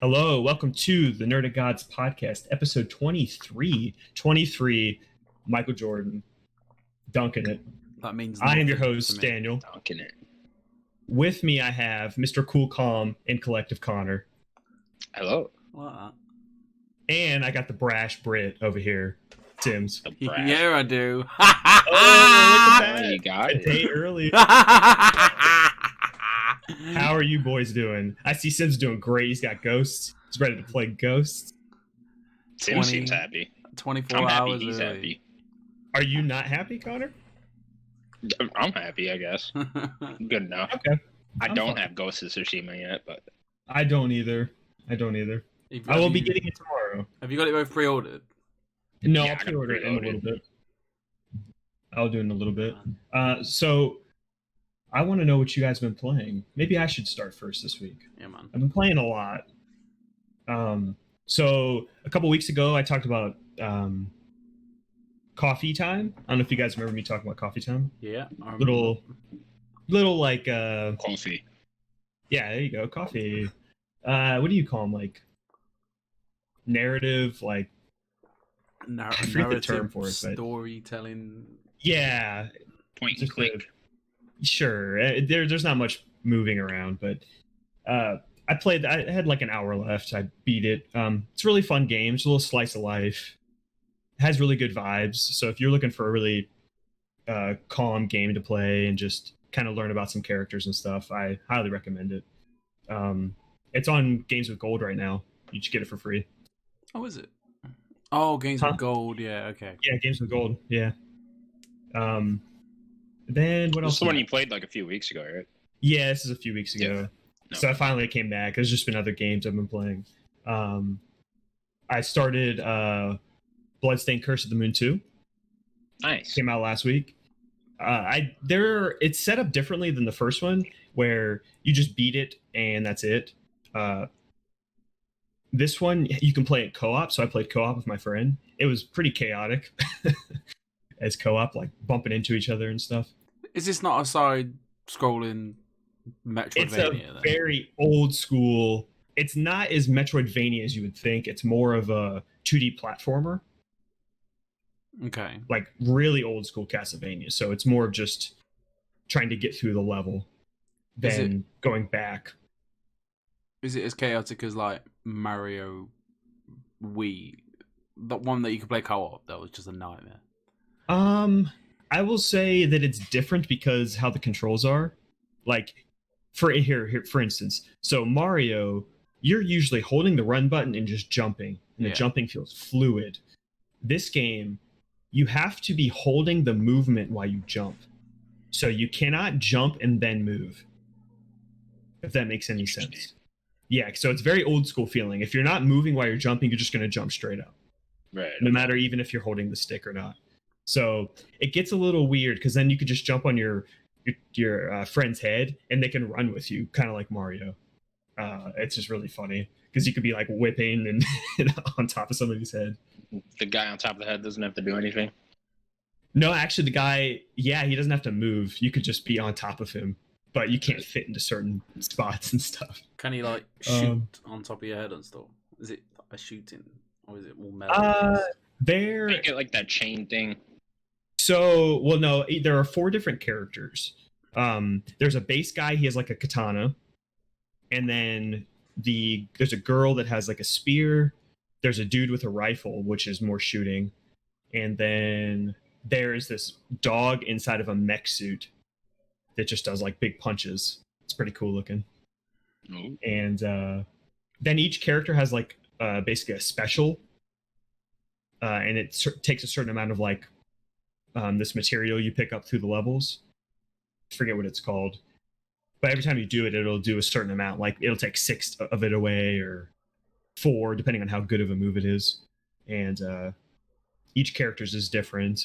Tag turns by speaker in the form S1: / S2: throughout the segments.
S1: Hello, welcome to the Nerdic Gods podcast, episode 23. 23, Michael Jordan, dunking it.
S2: That means
S1: I am your
S2: nothing
S1: host,
S2: to me.
S1: Daniel.
S3: Dunking it.
S1: With me, I have Mr. Cool Calm and Collective Connor.
S3: Hello.
S2: Like that.
S1: And I got the brash Brit over here, Sims.
S3: The brass.
S2: Yeah, I do.
S1: Oh, look at that.
S3: You got
S1: A
S3: it.
S1: day early. How are you boys doing? I see Sims doing great. He's got ghosts. He's ready to play ghosts.
S3: Tim
S2: 20
S3: seems happy.
S2: 24
S3: I'm happy
S2: hours
S3: he's
S2: early.
S3: happy.
S1: Are you not happy, Connor?
S3: I'm happy, I guess. Good enough.
S1: Okay.
S3: I
S1: I'm
S3: don't
S1: fine.
S3: have Ghost of Tsushima yet, but
S1: I don't either. I will be getting it tomorrow.
S2: Have you got it both pre-ordered?
S1: No,
S3: Yeah,
S1: I'll
S3: I got
S1: pre-order it in a little
S3: preloaded.
S1: bit. I'll do it in a little bit. So I want to know what you guys have been playing. Maybe I should start first this week.
S2: Yeah, man.
S1: I've been playing a lot. So a couple weeks ago, I talked about Coffee Time. I don't know if you guys remember me talking about Coffee Time.
S2: Yeah. I remember.
S1: Little like
S3: coffee.
S1: yeah, there you go, coffee. What do you call them? Like narrative, like I forget the term for it, but
S2: storytelling.
S1: yeah,
S3: Point and
S1: just
S3: click.
S1: sure. There's not much moving around, but I played. I had like an hour left. I beat it. It's a really fun game. It's a little slice of life. It has really good vibes. So if you're looking for a really calm game to play and just kind of learn about some characters and stuff, I highly recommend it. It's on Games with Gold right now. You just get it for free.
S2: Oh, is it? Oh, Games
S1: Huh?
S2: with Gold. Yeah, okay.
S1: Yeah, Games with Gold. Yeah. Then what
S3: This
S1: else?
S3: is the one you played like a few weeks ago, right?
S1: Yeah, this is a few weeks ago.
S3: No.
S1: So I finally came back. There's just been other games I've been playing. I started Bloodstained Curse of the Moon 2.
S3: Nice.
S1: Came out last week. It's set up differently than the first one, where you just beat it and that's it. This one you can play it co-op, so I played co-op with my friend. It was pretty chaotic as co-op, like bumping into each other and stuff.
S2: Is this not a side-scrolling Metroidvania?
S1: It's a
S2: then?
S1: very old school. It's not as Metroidvania as you would think. It's more of a 2D platformer,
S2: Okay.
S1: like really old school Castlevania. So it's more of just trying to get through the level
S2: Is
S1: than going back.
S2: Is it as chaotic as like Mario Wii? The one that you could play co-op, that was just a nightmare.
S1: I will say that it's different because how the controls are. Like for instance, so Mario, you're usually holding the run button and just jumping, and the
S2: Yeah.
S1: jumping feels fluid. This game, you have to be holding the movement while you jump. So you cannot jump and then move. If that makes any sense. Yeah, so it's very old school feeling. If you're not moving while you're jumping, you're just going to jump straight up,
S3: Right.
S1: no matter even if you're holding the stick or not. So it gets a little weird because then you could just jump on your friend's head and they can run with you, kind of like Mario. It's just really funny because you could be like whipping and on top of somebody's head.
S3: The guy on top of the head doesn't have to do anything.
S1: No, actually, the guy, yeah, he doesn't have to move. You could just be on top of him, but you can't fit into certain spots and stuff.
S2: Can you like shoot on top of your head and stuff? Is it a shooting or is it all metal?
S3: You get like that chain thing.
S1: So, well, no, there are 4 different characters. There's a base guy, he has like a katana. And then there's a girl that has like a spear. There's a dude with a rifle, which is more shooting. And then there's this dog inside of a mech suit that just does like big punches. It's pretty cool looking.
S3: Ooh.
S1: And then each character has like basically a special. And it takes a certain amount of like this material you pick up through the levels. I forget what it's called. But every time you do it, it'll do a certain amount. Like it'll take 6 of it away or 4, depending on how good of a move it is. And each character's is different.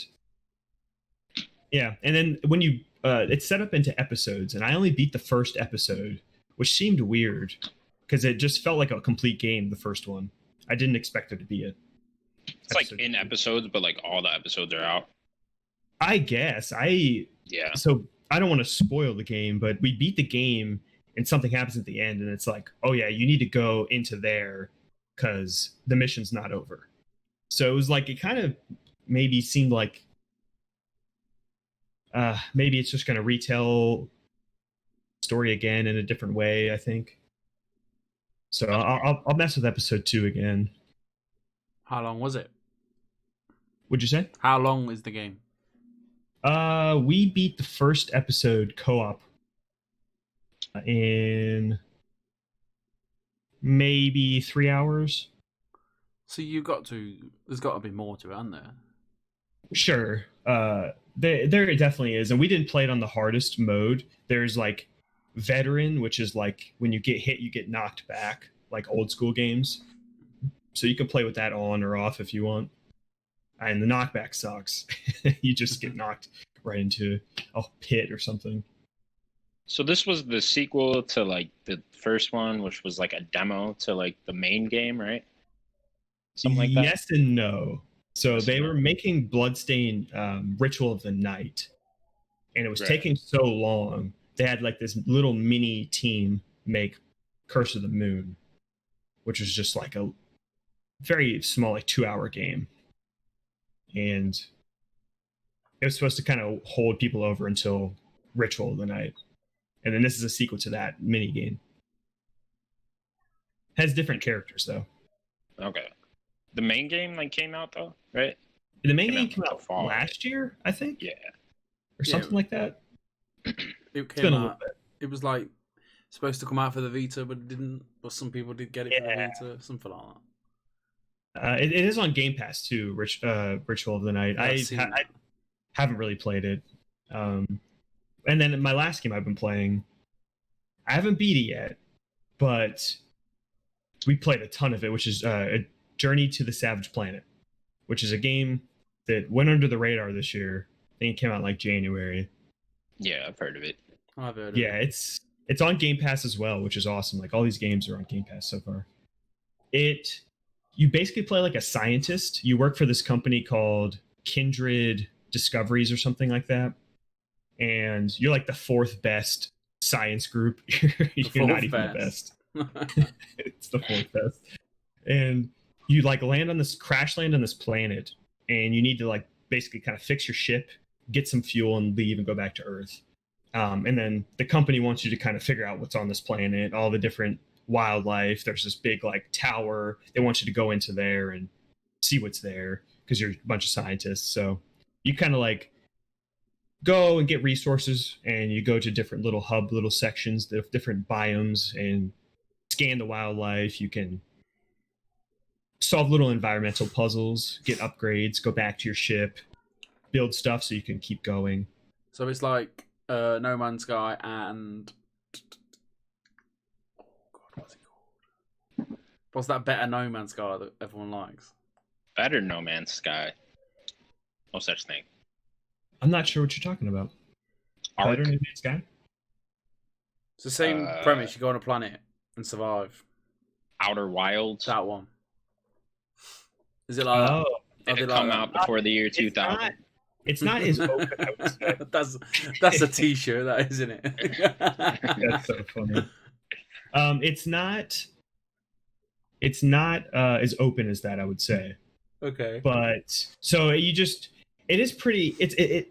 S1: Yeah, and then when you it's set up into episodes, and I only beat the first episode, which seemed weird because it just felt like a complete game. The first one, I didn't expect it to be it.
S3: It's like in episodes, but like all the episodes are out.
S1: I guess
S3: Yeah.
S1: So I don't want to spoil the game, but we beat the game and something happens at the end, and it's like, oh yeah, you need to go into there because the mission's not over. So it was like, it kind of maybe seemed like maybe it's just going to retell story again in a different way, I think. So I'll mess with episode 2 again.
S2: How long was it?
S1: Would you say?
S2: How long is the game?
S1: We beat the first episode co-op in maybe 3 hours.
S2: So there's got to be more to it, hasn't there?
S1: Sure. There definitely is, and we didn't play it on the hardest mode. There's like veteran, which is like when you get hit, you get knocked back, like old school games. So you can play with that on or off if you want. And the knockback sucks. You just get knocked right into a pit or something.
S3: So this was the sequel to like the first one, which was like a demo to like the main game, right? Something like that.
S1: Yes and no. So they were making Bloodstained Ritual of the Night, and it was taking so long. They had like this little mini team make Curse of the Moon, which was just like a very small, like 2-hour game. And it was supposed to kind of hold people over until Ritual of the Night. And then this is a sequel to that mini game. Has different characters though.
S3: Okay. The main game like came out though, right?
S1: The main game came out last year, I think.
S3: Yeah.
S1: Or something like that.
S2: It came out. It was like supposed to come out for the Vita, but it didn't. But some people did get it for the Vita, something like that.
S1: It is on Game Pass too. Ritual of the Night. I haven't really played it. And then my last game I've been playing, I haven't beat it yet, but we played a ton of it, which is a Journey to the Savage Planet, which is a game that went under the radar this year. I think it came out like January.
S3: Yeah, I've heard of it.
S2: I've heard of
S1: it. Yeah, it's on Game Pass as well, which is awesome. Like all these games are on Game Pass so far. You basically play like a scientist. You work for this company called Kindred Discoveries or something like that. And you're like the 4th best science group. You're not even the best. It's the 4th best. And you like crash land on this planet, and you need to like basically kind of fix your ship, get some fuel, and leave and go back to Earth. And then the company wants you to kind of figure out what's on this planet, all the different wildlife. There's this big like tower. They want you to go into there and see what's there because you're a bunch of scientists. So you kind of like go and get resources, and you go to different little sections, different biomes, and scan the wildlife. You can solve little environmental puzzles, get upgrades, go back to your ship, build stuff so you can keep going.
S2: So it's like No Man's Sky and oh god, what's it called? What's that better No Man's Sky that everyone likes?
S3: Better No Man's Sky. No such thing.
S1: I'm not sure what you're talking about. Better No Man's Sky?
S2: It's the same premise. You go on a planet and survive.
S3: Outer Wilds.
S2: That one. Is it like?
S3: Oh, did it come out before the year 2000?
S1: It's not as open, I would say.
S2: That's a T-shirt, that isn't it?
S1: That's so funny. It's not as open as that, I would say.
S2: Okay.
S1: But so it is pretty.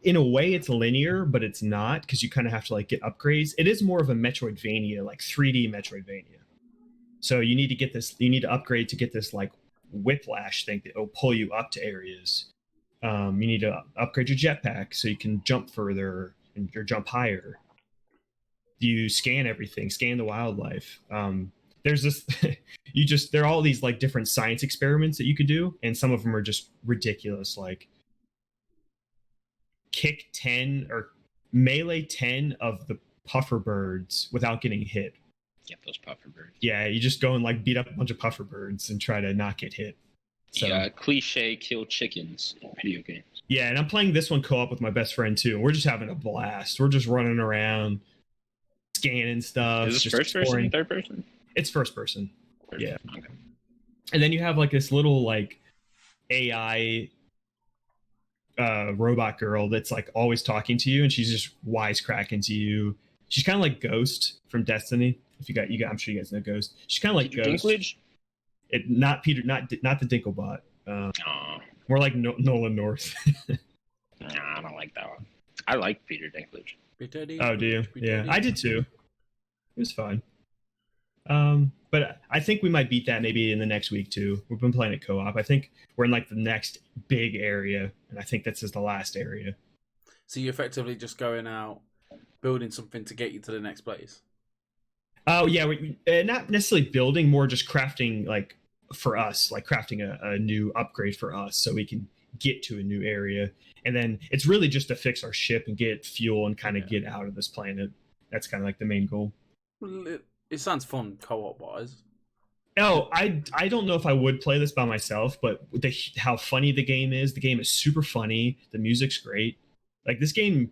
S1: In a way it's linear, but it's not, because you kind of have to like get upgrades. It is more of a Metroidvania, like 3D Metroidvania. So you need to upgrade to get this like whiplash thing that will pull you up to areas. You need to upgrade your jetpack so you can jump further or jump higher. You scan everything, scan the wildlife. There's this there are all these like different science experiments that you could do, and some of them are just ridiculous, like kick 10 or melee 10 of the puffer birds without getting hit.
S3: Get those puffer birds.
S1: Yeah, you just go and like beat up a bunch of puffer birds and try to not get hit. So,
S3: yeah, cliche kill chickens in video games.
S1: Yeah, and I'm playing this one co-op with my best friend too, and we're just having a blast. We're just running around, scanning stuff.
S3: Is this first person, third person?
S1: It's first person. Yeah.
S3: Okay.
S1: And then you have like this little like AI robot girl that's like always talking to you, and she's just wisecracking to you. She's kind of like Ghost from Destiny. If you got, I'm sure you guys know Ghost. She's kind of like
S3: Peter
S1: Ghost.
S3: Dinklage?
S1: Not Peter, not the Dinklebot.
S3: Aw.
S1: More like Nolan North.
S3: Nah, I don't like that one. I like Peter Dinklage.
S1: Oh, do you? Yeah, I did too. It was fun. But I think we might beat that maybe in the next week too. We've been playing it co-op. I think we're in like the next big area, and I think this is the last area.
S2: So you're effectively just going out, building something to get you to the next place.
S1: Oh yeah, not necessarily building, more just crafting, like for us, like crafting a new upgrade for us, so we can get to a new area. And then it's really just to fix our ship and get fuel and kind of get out of this planet. That's kind of like the main goal.
S2: Well, it sounds fun co-op wise.
S1: Oh, I don't know if I would play this by myself, but how funny the game is. The game is super funny. The music's great. Like, this game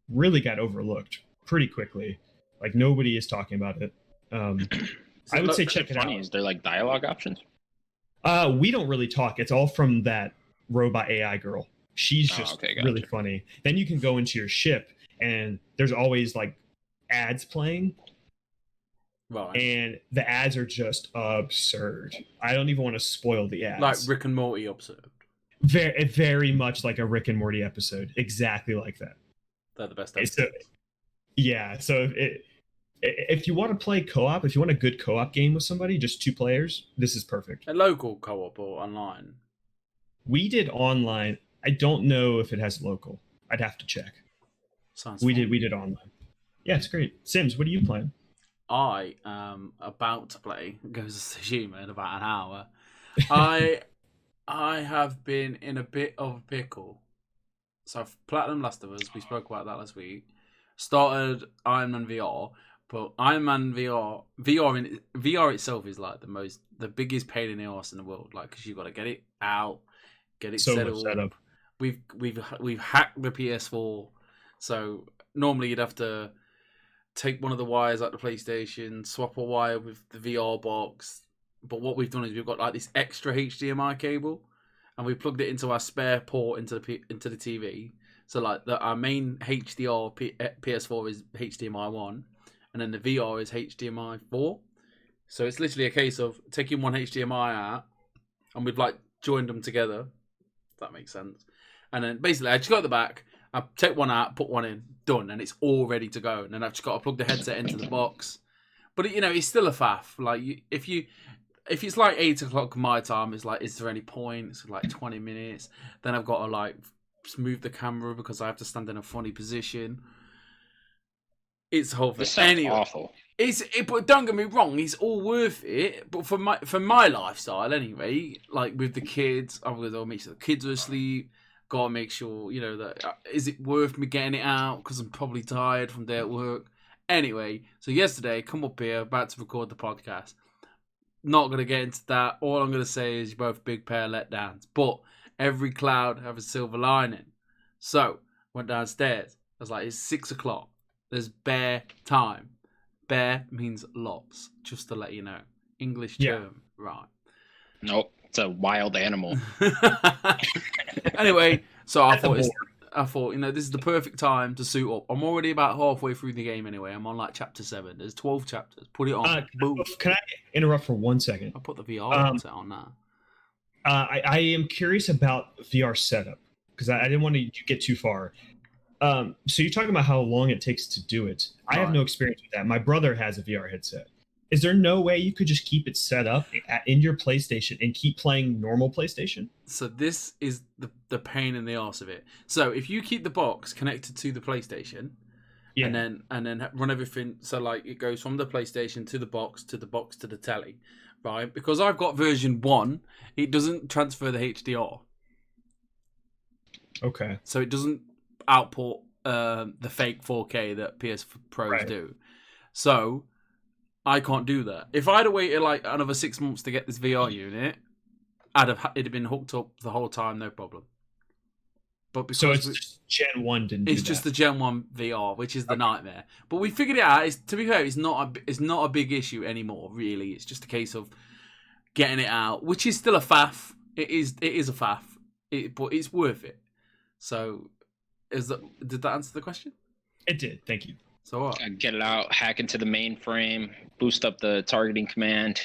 S1: really got overlooked pretty quickly. Like, nobody is talking about it. I would say check it out.
S3: Is there like dialogue options?
S1: We don't really talk. It's all from that robot AI girl. She's just really funny. Then you can go into your ship, and there's always like ads playing.
S2: Right.
S1: And the ads are just absurd. I don't even want to spoil the ads.
S2: Like Rick and Morty absurd.
S1: Very, very much like a Rick and Morty episode. Exactly like that.
S2: They're the best episodes.
S1: So if you want to play co-op, if you want a good co-op game with somebody, just 2 players, this is perfect.
S2: A local co-op or online?
S1: We did online. I don't know if it has local. I'd have to check.
S2: Sounds
S1: We
S2: fun.
S1: did online. Yeah, it's great. Sims, what are you playing?
S2: I am about to play Ghost of Tsushima in about an hour. I have been in a bit of a pickle. So I've platinum Last of Us. We spoke about that last week. Started Iron Man VR, but Iron Man VR itself is like the biggest pain in the arse in the world. Like, because you've got to get it out, get it set up. We've hacked the PS4, so normally you'd have to take one of the wires out the PlayStation, swap a wire with the VR box. But what we've done is we've got like this extra HDMI cable, and we plugged it into our spare port into the TV. So like our main HDR PS4 is HDMI 1, and then the VR is HDMI 4. So it's literally a case of taking one HDMI out, and we've like joined them together. If that makes sense. And then basically I just go at the back, I take one out, put one in, done, and it's all ready to go. And then I've just got to plug the headset into the box. But it's still a faff. Like if it's like 8 o'clock my time, it's like, is there any point? It's like 20 minutes. Then I've got to like move the camera because I have to stand in a funny position. It's the whole thing.
S3: This sounds awful.
S2: But don't get me wrong, it's all worth it. But for my lifestyle anyway, like with the kids, I've got to make sure the kids are asleep. Got to make sure, that is it worth me getting it out because I'm probably tired from day at work. Anyway, so yesterday, come up here, about to record the podcast. Not going to get into that. All I'm going to say is you're both big pair of letdowns. But every cloud has a silver lining. So, went downstairs. I was like, it's 6 o'clock. There's bear time. Bear means lots, just to let you know. English term. Yeah. Right.
S3: Nope. It's a wild animal.
S2: Anyway, so I thought, this is the perfect time to suit up. I'm already about halfway through the game anyway. I'm on like chapter 7. There's 12 chapters. Put it on. Boom.
S1: Can I interrupt for 1 second?
S2: I'll put the VR headset on now.
S1: I am curious about VR setup because I didn't want to get too far. So you're talking about how long it takes to do it. I have no experience with that. My brother has a VR headset. Is there no way you could just keep it set up in your PlayStation and keep playing normal PlayStation?
S2: So this is the pain in the arse of it. So if you keep the box connected to the PlayStation, and then run everything, so like it goes from the PlayStation to the box to the telly, right? Because I've got version 1, it doesn't transfer the HDR.
S1: Okay.
S2: So it doesn't output the fake 4K that PS Pros do. So I can't do that. If I'd have waited like another 6 months to get this VR unit, it'd have been hooked up the whole time, no problem. But because
S1: just Gen 1 didn't.
S2: It's just the Gen 1 VR, which is the nightmare. But we figured it out. To be fair, it's not a big issue anymore. Really, it's just a case of getting it out, which is still a faff. It is a faff, but it's worth it. So, did that answer the question?
S1: It did. Thank you.
S2: So what?
S3: Get it out, hack into the mainframe, boost up the targeting command,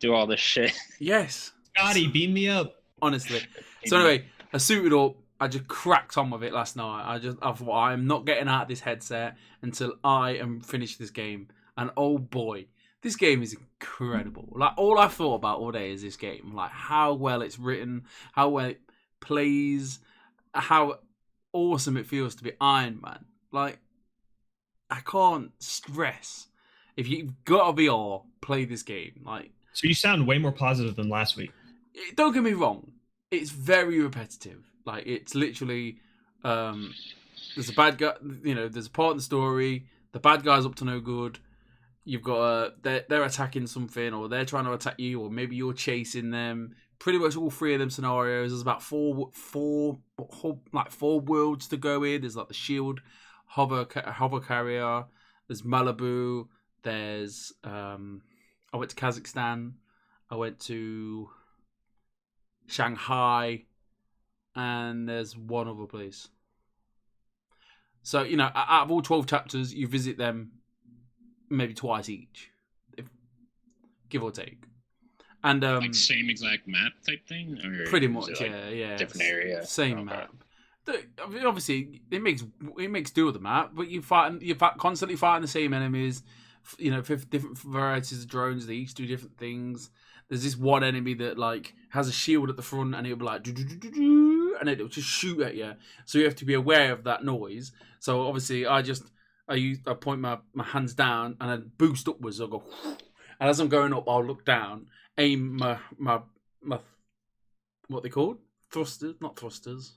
S3: do all this shit.
S2: Yes.
S1: Scotty, beam me up.
S2: Honestly. So anyway, I suited up. I just cracked on with it last night. I thought I'm not getting out of this headset until I am finished this game. And oh boy, this game is incredible. Like all I've thought about all day is this game. Like how well it's written, how well it plays, how awesome it feels to be Iron Man. Like I can't stress. If you've got a VR, play this game. Like
S1: So you sound way more positive than last week.
S2: don't get me wrong, it's very repetitive. Like it's literally there's a bad guy, there's a part in the story, the bad guy's up to no good. You've got they're attacking something, or they're trying to attack you, or maybe you're chasing them. Pretty much all three of them scenarios. There's about four worlds to go in. There's like the Shield hover carrier. There's Malibu. There's I went to Kazakhstan. I went to Shanghai, and there's one other place. So out of all 12 chapters, you visit them maybe twice each, give or take. And
S3: like same exact map type thing, or
S2: pretty much,
S3: like
S2: yeah,
S3: different area,
S2: same map. Obviously, it makes do with the map, but you're constantly fighting the same enemies. Different varieties of drones. They each do different things. There's this one enemy that like has a shield at the front, and it'll be like, and it'll just shoot at you. So you have to be aware of that noise. So obviously, I point my hands down and then boost upwards. I'll go, and as I'm going up, I'll look down, aim my what they called not thrusters,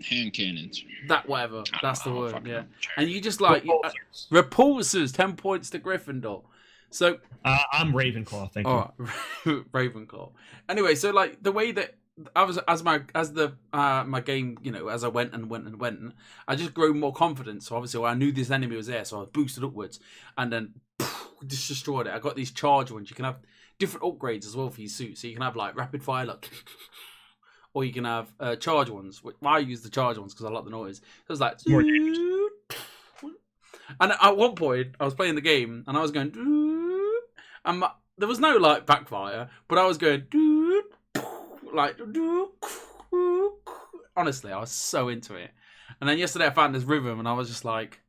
S3: hand cannons.
S2: That whatever. That's the word. Yeah. And you just
S1: Repulsors.
S2: repulsors. 10 points to Gryffindor. So
S1: I'm Ravenclaw. Thank you.
S2: all right, Ravenclaw. Anyway, so like the way that I was my game, as I went, I just grew more confident. So obviously, I knew this enemy was there, so I boosted upwards, and then just destroyed it. I got these charge ones. You can have different upgrades as well for your suit. So you can have like rapid fire, like, or you can have charge ones. I use the charge ones because I like the noise. So it's like, and at one point I was playing the game and I was going, and there was no like backfire, but I was going, like, honestly, I was so into it. And then yesterday I found this rhythm and I was just like,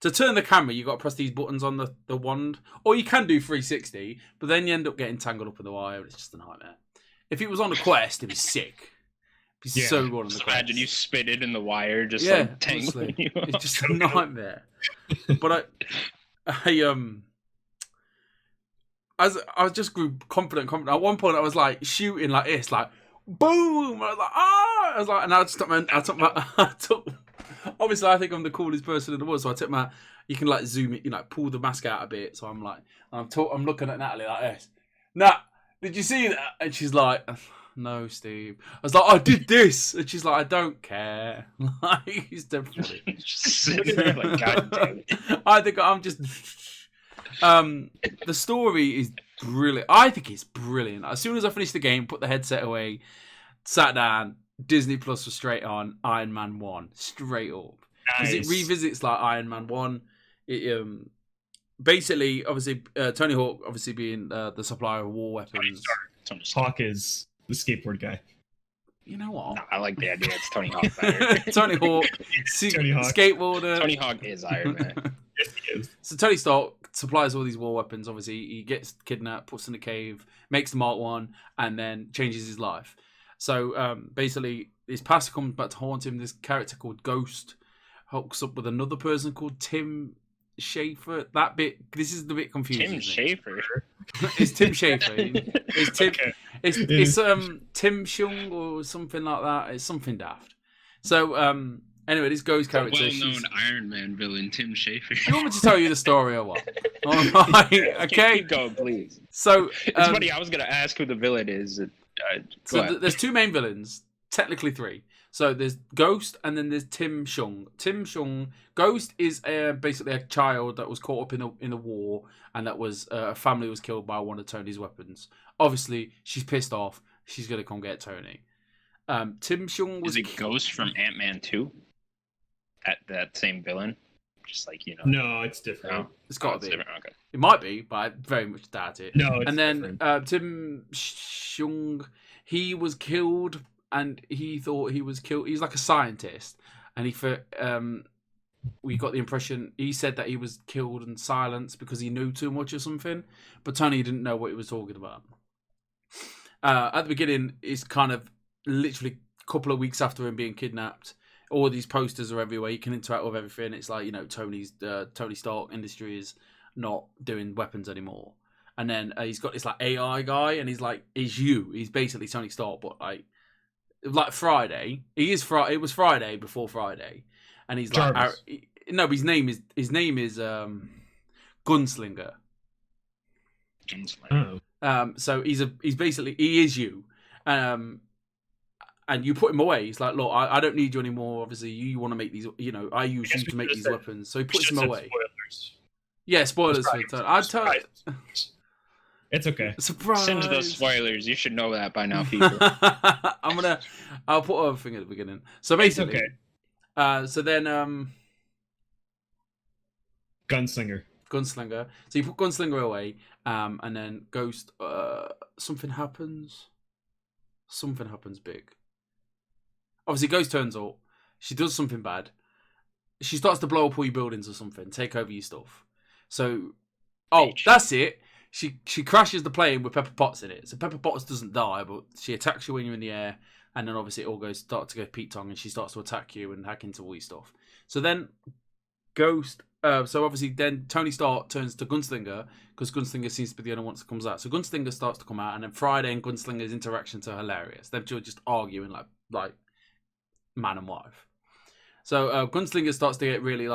S2: to turn the camera, you got to press these buttons on the wand, or you can do 360, but then you end up getting tangled up in the wire. It's just a nightmare. If it was on a quest, it'd be sick. It'd be so good on the quest.
S3: Imagine you spit it in the wire, just like tangling you.
S2: It's just a nightmare. But as I just grew confident. At one point, I was like shooting like this, like boom. I was like, ah! I was like, and I took. Obviously, I think I'm the coolest person in the world, so I took my. You can like zoom it, pull the mask out a bit. So I'm like, I'm looking at Natalie like this. Nat, did you see that? And she's like, no, Steve. I was like, I did this, and she's like, I don't care. Like, he's definitely
S3: Just sitting there like, God damn it.
S2: I think I'm just. The story is brilliant. I think it's brilliant. As soon as I finished the game, put the headset away, sat down, Disney Plus was straight on, Iron Man 1, straight up. Because it revisits like Iron Man 1. It basically, obviously, Tony Hawk, obviously being the supplier of war weapons.
S3: Tony Stark.
S1: Hawk is the skateboard guy.
S2: You know what?
S3: No, I like the idea. It's Tony Hawk better.
S2: Tony Hawk,
S1: Tony Hawk.
S2: skateboarder.
S3: Tony Hawk is Iron Man.
S1: Yes, he is.
S2: So Tony Stark supplies all these war weapons. Obviously, he gets kidnapped, puts in a cave, makes the Mark 1, and then changes his life. So basically, his past comes back to haunt him. This character called Ghost hooks up with another person called Tim Schafer. That bit, this is the bit confusing.
S3: Tim Schafer.
S2: It's Tim Schafer. It's Tim.
S1: Okay.
S2: It's Tim Shung or something like that. It's something daft. So anyway, this Ghost character.
S3: Well-known Iron Man villain, Tim Schafer.
S2: You want me to tell you the story or what? All right, okay.
S3: Keep going, please.
S2: So
S3: It's funny. I was gonna ask who the villain is.
S2: There's two main villains, technically three. So there's Ghost and then there's Tim Shung. Tim Shung, Ghost is basically a child that was caught up in the war, and that was a family was killed by one of Tony's weapons. Obviously, she's pissed off. She's gonna come get Tony. Tim Shung was.
S3: Is it Ghost from Ant-Man 2? That same villain. Just like
S1: No, it's different.
S3: No?
S2: It's got
S3: it's
S2: to be.
S3: different. Okay.
S2: It might be, but I very much doubt it.
S1: No, it's
S2: and then
S1: different.
S2: Tim Shung, he was killed, and he thought he was killed. He's like a scientist, and we got the impression he said that he was killed and silenced because he knew too much or something. But Tony didn't know what he was talking about. At the beginning, it's kind of literally a couple of weeks after him being kidnapped. All these posters are everywhere. You can interact with everything. It's like, Tony Stark Industries not doing weapons anymore. And then he's got this like AI guy, and he's like, he's basically Tony Stark, but like Friday. It was Friday before Friday, and he's like, no, but his name is Gunslinger.
S3: Oh.
S2: So he's basically, he is you. And you put him away. He's like, look, I don't need you anymore. Obviously, you want to make these, I use you to make these weapons. So he puts him away.
S1: Spoilers.
S2: Yeah, spoilers.
S1: It's okay.
S2: Surprise.
S3: Send those spoilers. You should know that by now, people.
S2: I'll put a thing at the beginning. So basically,
S1: okay.
S2: So then,
S1: Gunslinger.
S2: So you put Gunslinger away, and then Ghost, something happens. Something happens big. Obviously, Ghost turns up. She does something bad. She starts to blow up all your buildings or something, take over your stuff. So, that's it. She crashes the plane with Pepper Potts in it. So Pepper Potts doesn't die, but she attacks you when you're in the air, and then obviously it all starts to go Pete Tong, and she starts to attack you and hack into all your stuff. So then Ghost. So obviously then Tony Stark turns to Gunslinger, because Gunslinger seems to be the only one that comes out. So Gunslinger starts to come out, and then Friday and Gunslinger's interactions are hilarious. They're just arguing like man and wife. So Gunslinger starts to get really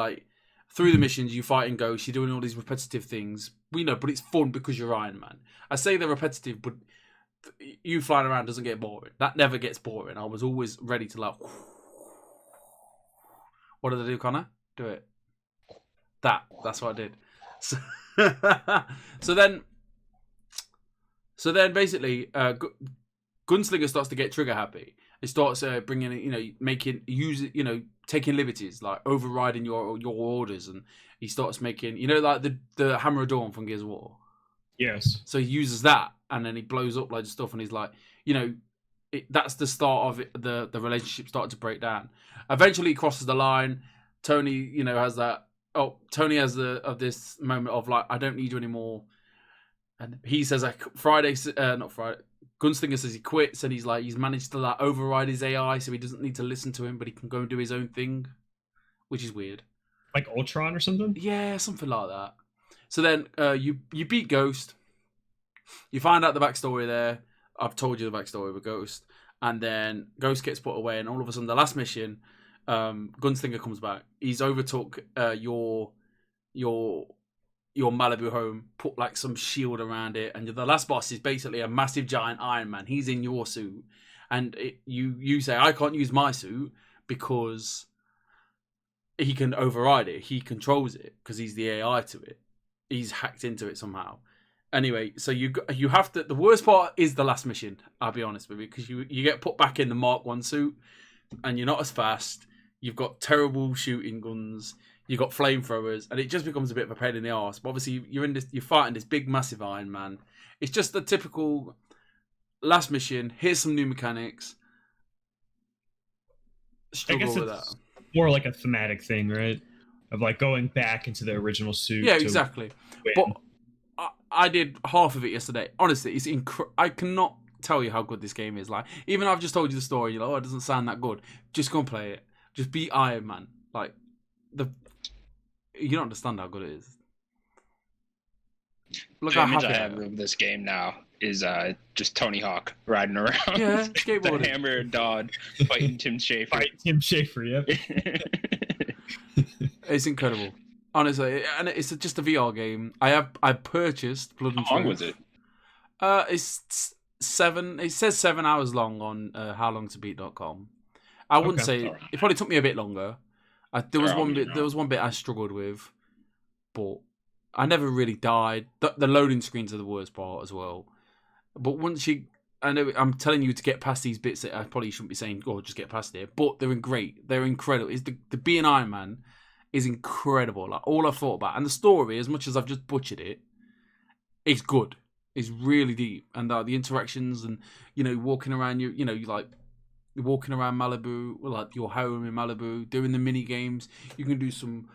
S2: through the missions, you fighting Ghost, you're doing all these repetitive things. We know, but it's fun because you're Iron Man. I say they're repetitive, but you flying around doesn't get boring. That never gets boring. I was always ready to what did I do, Connor? Do it. That's what I did. So then basically Gunslinger starts to get trigger happy. It starts bringing taking liberties, like overriding your orders, and he starts making like the Hammer of Dawn from Gears of War.
S1: Yes.
S2: So he uses that, and then he blows up loads of stuff, and he's like, that's the start of it. The relationship started to break down. Eventually, he crosses the line. Tony, has that. Oh, Tony has this moment of I don't need you anymore, and he says not Friday. Gunslinger says he quits, and he's managed to override his AI, so he doesn't need to listen to him, but he can go and do his own thing, which is weird.
S1: Like Ultron or something?
S2: Yeah, something like that. So then you beat Ghost. You find out the backstory there. I've told you the backstory with Ghost, and then Ghost gets put away, and all of a sudden the last mission, Gunslinger comes back. He's overtook your Malibu home, put some shield around it, and the last boss is basically a massive giant Iron Man. He's in your suit, and you say, I can't use my suit because he can override it. He controls it because he's the AI to it. He's hacked into it somehow. Anyway, so you have to. The worst part is the last mission. I'll be honest with you, because you get put back in the Mark 1 suit, and you're not as fast. You've got terrible shooting guns. You got flamethrowers, and it just becomes a bit of a pain in the arse. But obviously, you're fighting this big, massive Iron Man. It's just the typical last mission. Here's some new mechanics. Struggle with that.
S1: More like a thematic thing, right? Of going back into the original suit.
S2: Yeah, exactly. But I did half of it yesterday. Honestly, it's I cannot tell you how good this game is. Even I've just told you the story. You're like, oh, it doesn't sound that good. Just go and play it. Just be Iron Man. You don't understand how good it is. Look
S3: the
S2: how
S3: image
S2: happy
S3: I have of this game now is just Tony Hawk riding around.
S2: Yeah, skateboarding.
S3: The Hammer of Dawn fighting Tim Schafer.
S1: Yep.
S2: It's incredible. Honestly, and it's just a VR game. I purchased Blood and Truth.
S3: How long was it?
S2: It's 7. It says 7 hours long on howlongtobeat.com. I wouldn't say it probably took me a bit longer. There was one bit I struggled with, but I never really died. The loading screens are the worst part as well. But once I'm telling you to get past these bits that I probably shouldn't be saying. Oh, just get past it. But they're great. They're incredible. It's the being Iron Man is incredible. Like all I've thought about, and the story, as much as I've just butchered it, it's good. It's really deep, and the interactions, and walking around you like you're walking around Malibu, like your home in Malibu, doing the mini games. You can do some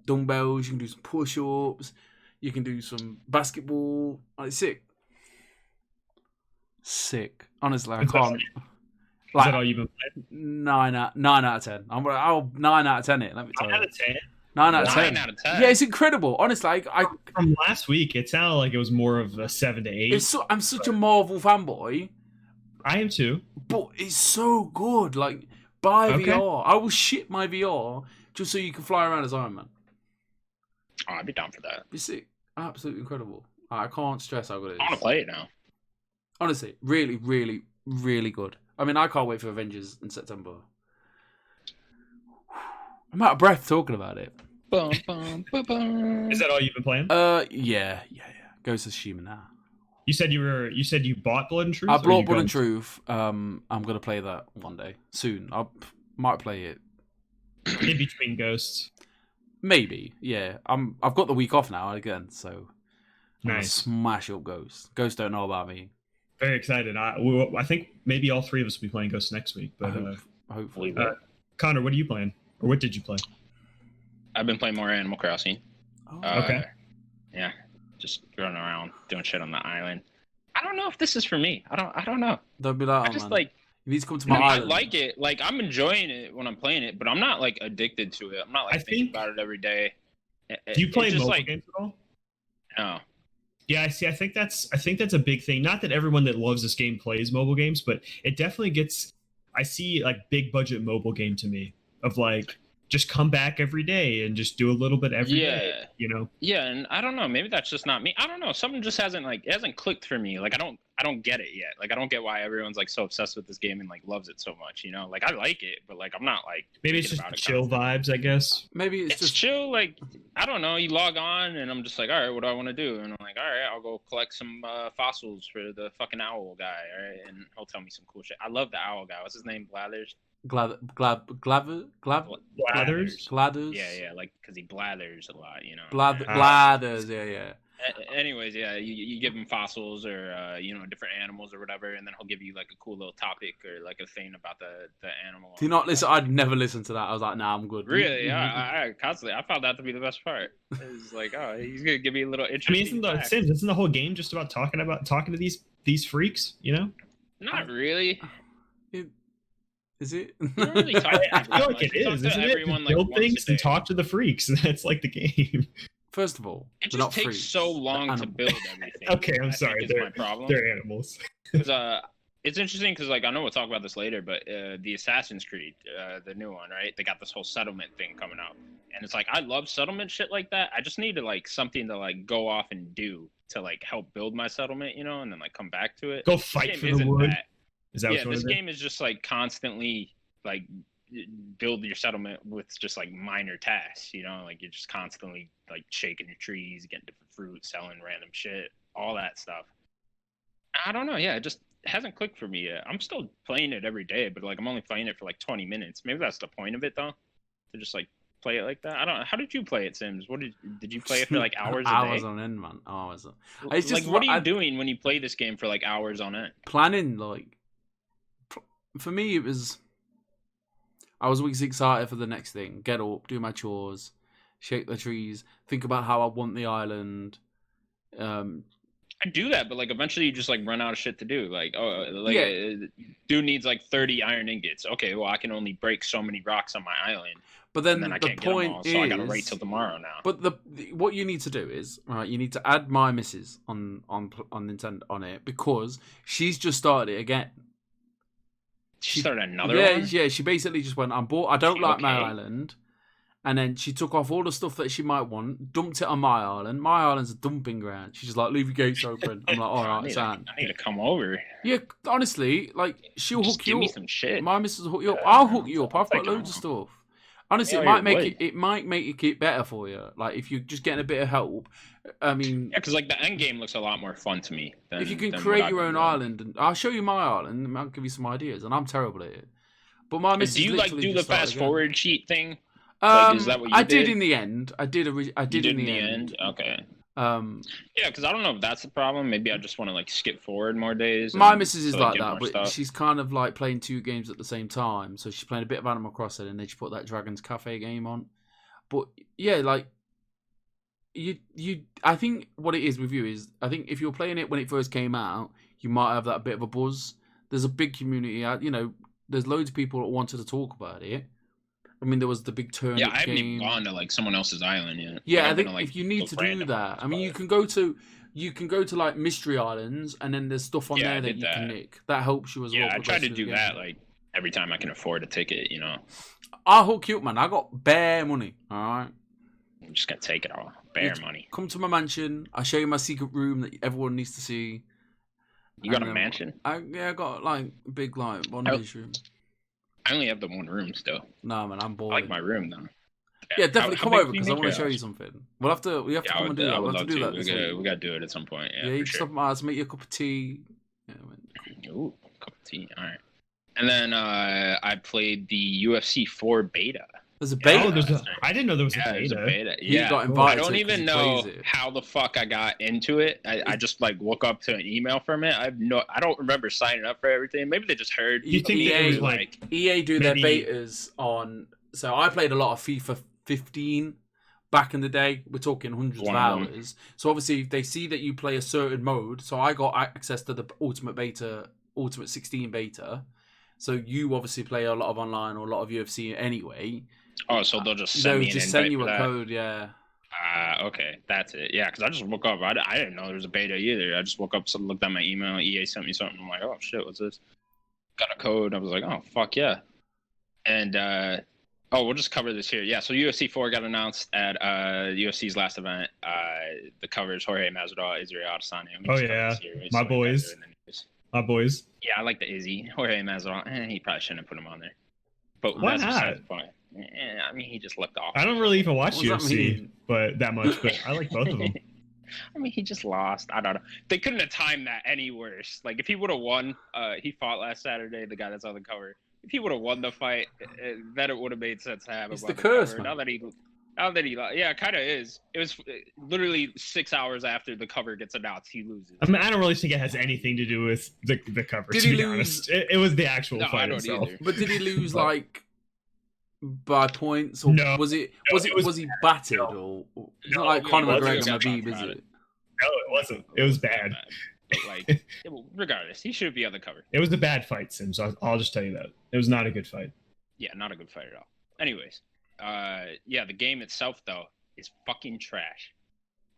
S2: dumbbells, you can do some push-ups, you can do some basketball. Like sick. Honestly, I can't.
S1: Is
S2: Like,
S1: that all you've been playing?
S2: 9 out of 10. I'll 9 out of 10 it. Let me tell
S1: 9
S2: you.
S1: out of 10.
S2: 9 out of 10.
S3: 9 out of 10.
S2: Yeah, it's incredible. Honestly,
S1: From last week, it sounded like it was more of a 7 to 8.
S2: I'm such a Marvel fanboy,
S1: I am too.
S2: but it's so good. Like, buy
S1: Okay.
S2: VR. I will ship my VR just so you can fly around as Iron Man.
S3: Oh, I'd be down for that.
S2: Be sick. Absolutely incredible. I can't stress how good it is.
S3: I want to play it now.
S2: Honestly, really, really, really good. I mean, I can't wait for Avengers in September. I'm out of breath talking about it.
S3: Bum, bum, bum, bum.
S1: Is that all you've been playing?
S2: Yeah. Ghost of Tsushima now.
S1: You said you bought Blood and Truth?
S2: I
S1: or
S2: bought
S1: you
S2: Blood
S1: going-
S2: and Truth. I'm gonna play that one day soon. I might play it.
S1: in between Ghosts.
S2: Maybe, yeah. I've got the week off now again, so I'm gonna
S1: Nice.
S2: smash up Ghost. Ghost don't know about me.
S1: Very excited. I think maybe all three of us will be playing Ghosts next week. But
S2: Hopefully.
S1: Connor, what are you playing? Or what did you play?
S3: I've been playing more Animal Crossing.
S2: Oh,
S1: Okay.
S3: Yeah, just running around doing shit on the island. I don't know if this is for me. I don't know.
S2: don't be like,
S3: I
S2: oh,
S3: just
S2: man.
S3: like.
S2: You need to come to
S3: I
S2: my
S3: mean, I
S2: island.
S3: like it. Like I'm enjoying it when I'm playing it, but I'm not like addicted to it. I'm not like
S1: I
S3: thinking
S1: think-
S3: about it every day.
S1: Do you play
S3: it's just,
S1: mobile
S3: like,
S1: games at all?
S3: No.
S1: Yeah, I see. I think that's a big thing. Not that everyone that loves this game plays mobile games, but it definitely gets. I see like big budget mobile game to me of like just come back every day and just do a little bit every day.
S3: Yeah.
S1: You know.
S3: Yeah, and I don't know. Maybe that's just not me. I don't know. Something just hasn't it hasn't clicked for me. Like I don't get it yet. Like I don't get why everyone's like so obsessed with this game and like loves it so much. You know, like I like it, but like I'm not like
S1: Maybe it's
S3: thinking
S1: just
S3: about it
S1: chill
S3: constantly.
S1: vibes, I guess.
S2: Maybe it's
S3: It's
S2: just
S3: chill. Like I don't know. You log on and I'm just like, all right, what do I want to do? And I'm like, all right, I'll go collect some fossils for the fucking owl guy. All right, and he'll tell me some cool shit. I love the owl guy. What's his name? Blathers.
S2: Blathers.
S1: Blathers.
S3: Yeah, like because he blathers a lot, you know.
S2: Blathers. Yeah.
S3: Anyways, yeah, you give him fossils or different animals or whatever, and then he'll give you like a cool little topic or like a thing about the animal.
S2: Do you not listen? I'd never listen to that. I was like, nah, I'm good.
S3: Really? I constantly. I found that to be the best part. It's like, oh, he's gonna give me a little
S1: I mean,
S3: interesting. fact.
S1: isn't the whole game just about talking to these freaks? You know.
S3: Not really.
S2: Is it?
S3: You don't really talk to
S1: I
S3: people
S1: feel
S3: that
S1: like
S3: much.
S1: it
S3: You talk
S1: is,
S3: to
S1: isn't it?
S3: everyone,
S1: Just
S3: like,
S1: build
S3: once a
S1: things and
S3: day.
S1: talk to the freaks. That's like the game.
S2: First of all,
S3: It
S2: they're
S3: just
S2: not
S3: takes
S2: freaks.
S3: so long
S2: They're
S3: to
S2: animals.
S3: build everything.
S1: Okay, I'm
S3: I
S1: sorry.
S3: think is my problem.
S1: They're animals.
S3: 'Cause, it's interesting because like I know we'll talk about this later, but the Assassin's Creed, the new one, right? They got this whole settlement thing coming out, and it's like I love settlement shit like that. I just need to like something to like go off and do to like help build my settlement, you know, and then like come back to it.
S1: Go
S3: This
S1: fight
S3: game
S1: for the
S3: isn't
S1: wood.
S3: that.
S1: Is that
S3: Yeah,
S1: what
S3: this
S1: it is?
S3: game is just like constantly like build your settlement with just like minor tasks, you know, like you're just constantly like shaking your trees, getting different fruit, selling random shit, all that stuff. I don't know. Yeah, it just hasn't clicked for me yet. I'm still playing it every day, but like I'm only playing it for like 20 minutes. Maybe that's the point of it though, to just like play it like that. I don't know. How did you play it, Sims? What did you play it for like hours a day?
S2: Hours on end, man. Hours. It's just
S3: like what are you
S2: I-
S3: doing when you play this game for like hours on end?
S2: Planning, like, for me, it was. I was always excited for the next thing. Get up, do my chores, shake the trees, think about how I want the island.
S3: I do that, but like eventually you just like run out of shit to do. Like,
S2: Yeah.
S3: Dude needs like 30 iron ingots. Okay, well I can only break so many rocks on my island,
S2: But then
S3: and then I
S2: the
S3: can't get them all,
S2: point
S3: so I gotta
S2: is,
S3: wait till tomorrow now.
S2: but what you need to do is right. You need to add my missus on Nintendo on it because she's just started it again.
S3: She started another
S2: yeah,
S3: one.
S2: yeah. She basically just went. I don't
S3: She
S2: like my
S3: okay?
S2: island, and then she took off all the stuff that she might want, dumped it on my island. My island's a dumping ground. She's just like, leave your gates open. I'm like, all
S3: I
S2: right,
S3: need,
S2: son.
S3: I need to come over.
S2: Yeah, honestly, like she'll
S3: Just
S2: hook
S3: give
S2: you
S3: me
S2: up.
S3: some shit.
S2: My missus will hook you up.
S3: Yeah,
S2: I'll hook you up. I've
S3: like,
S2: got loads of stuff. Honestly,
S3: Yeah,
S2: it might
S3: you
S2: make
S3: would.
S2: it might make it better for you. Like if you're just getting a bit of help. I mean,
S3: Yeah, because like the end game looks a lot more fun to me. Than,
S2: if you can
S3: than what
S2: create
S3: I've
S2: your
S3: been
S2: own
S3: doing.
S2: island, and I'll show you my island, and I'll give you some ideas. And I'm terrible at it. But my missus
S3: Do you like
S2: literally
S3: do the
S2: just started
S3: fast
S2: again.
S3: forward sheet thing? Like, is that what you
S2: I did in the end. I did
S3: You
S2: in the end.
S3: Okay.
S2: Um,
S3: Yeah, because I don't know if that's the problem. Maybe I just want to like skip forward more days.
S2: my
S3: and
S2: missus is
S3: to,
S2: like
S3: get
S2: that,
S3: more
S2: but
S3: stuff.
S2: she's kind of like playing 2 games at the same time. So she's playing a bit of Animal Crossing, and then she put that Dragon's Cafe game on. But yeah, like you, I think what it is with you is, I think if you're playing it when it first came out, you might have that bit of a buzz. There's a big community out, there's loads of people that wanted to talk about it. I mean, there was the big Turnip
S3: Yeah, I haven't
S2: game.
S3: even gone to like someone else's island yet.
S2: Yeah,
S3: Like,
S2: I think
S3: to, like,
S2: if you need to do
S3: random
S2: that, I mean,
S3: ones,
S2: you can go to like Mystery Islands, and then there's stuff on
S3: Yeah, I
S2: there that
S3: did
S2: you
S3: that.
S2: can nick. That helps you as well.
S3: Yeah, I try to
S2: progress
S3: do
S2: through the
S3: that
S2: game.
S3: like every time I can afford a ticket.
S2: I'll hook you up, man. I got bare money. All right.
S3: I'm just gonna take it all, bare money.
S2: Come to my mansion. I'll show you my secret room that everyone needs to see.
S3: You got
S2: And
S3: a
S2: then-
S3: mansion?
S2: I got like big like bondage room.
S3: I only have the one room still.
S2: No, man, I'm
S3: I
S2: bored.
S3: like my room though.
S2: Yeah, definitely
S3: How
S2: come
S3: big
S2: over
S3: do you
S2: because I
S3: make
S2: want to
S3: your
S2: show you
S3: house?
S2: something. We have to
S3: Yeah,
S2: come and do that.
S3: I
S2: We'll
S3: would
S2: have
S3: love
S2: to do
S3: to.
S2: that this week.
S3: We gotta do it at some point. Yeah,
S2: Yeah, you
S3: for
S2: can
S3: sure.
S2: stop at my house, make you a cup of tea. Yeah,
S3: Ooh, cup of tea. All right. And then I played the UFC 4 beta.
S2: there's a
S1: Oh,
S2: beta.
S1: I didn't know there was a
S3: Yeah, there's a
S1: beta.
S3: beta.
S2: He
S3: Yeah.
S2: got
S3: I
S2: invited.
S3: don't
S2: to it 'cause
S3: even
S2: he
S3: know
S2: plays it.
S3: how the fuck I got into it. I just like woke up to an email from it. I don't remember signing up for everything. Maybe they just heard.
S1: You think that it was like
S2: EA do their
S1: maybe-
S2: betas on. So I played a lot of FIFA 15 back in the day. We're talking hundreds of
S3: One of them.
S2: hours. So obviously they see that you play a certain mode. So I got access to the Ultimate 16 beta. So you obviously play a lot of online or a lot of UFC anyway.
S3: Oh, so they'll just
S2: They'll
S3: send me an
S2: just
S3: invite
S2: send you
S3: for
S2: a
S3: that?
S2: code, yeah.
S3: Okay, that's it. Yeah, because I just woke up. I didn't know there was a beta either. I just woke up, looked at my email. EA sent me something. I'm like, oh shit, what's this? Got a code. I was like, oh fuck yeah. And we'll just cover this here. Yeah, so UFC 4 got announced at UFC's last event. The covers Jorge Masvidal, Israel Adesanya.
S1: Oh, yeah. My boys. My boys.
S3: Yeah, I like the Izzy. Jorge Masvidal. He probably shouldn't have put him on there. But
S1: Why
S3: that's
S1: not?
S3: besides the point. I mean, he just looked off.
S1: I don't really even watch
S2: What does that
S1: UFC,
S2: mean?
S1: but that much. But I like both of them.
S3: I mean, he just lost. I don't know. They couldn't have timed that any worse. Like, if he would have won, he fought last Saturday, the guy that's on the cover. If he would have won the fight, then it would have made sense to have him
S2: It's
S3: on
S2: the
S3: the
S2: curse,
S3: cover.
S2: man.
S3: Now that he, yeah, it kind of is. It was literally 6 hours after the cover gets announced, he loses.
S1: I mean, I don't really think it has anything to do with the cover.
S2: Did
S1: to
S2: he
S1: be
S2: lose?
S1: honest, it was the actual
S3: No, I
S1: fight
S3: don't
S1: itself.
S3: either.
S2: But did he lose like by points, or
S1: No.
S2: was it
S1: No, it was-
S2: was he battered, or it's not like
S3: No,
S2: Conor
S3: it wasn't.
S2: McGregor and Khabib, is
S3: About
S2: it?
S1: No, it wasn't. It was bad.
S3: But, like, regardless, he should be on the cover.
S1: It was a bad fight, Sims. I'll just tell you that it was not a good fight.
S3: Yeah, not a good fight at all. Anyways, yeah, the game itself, though, is fucking trash.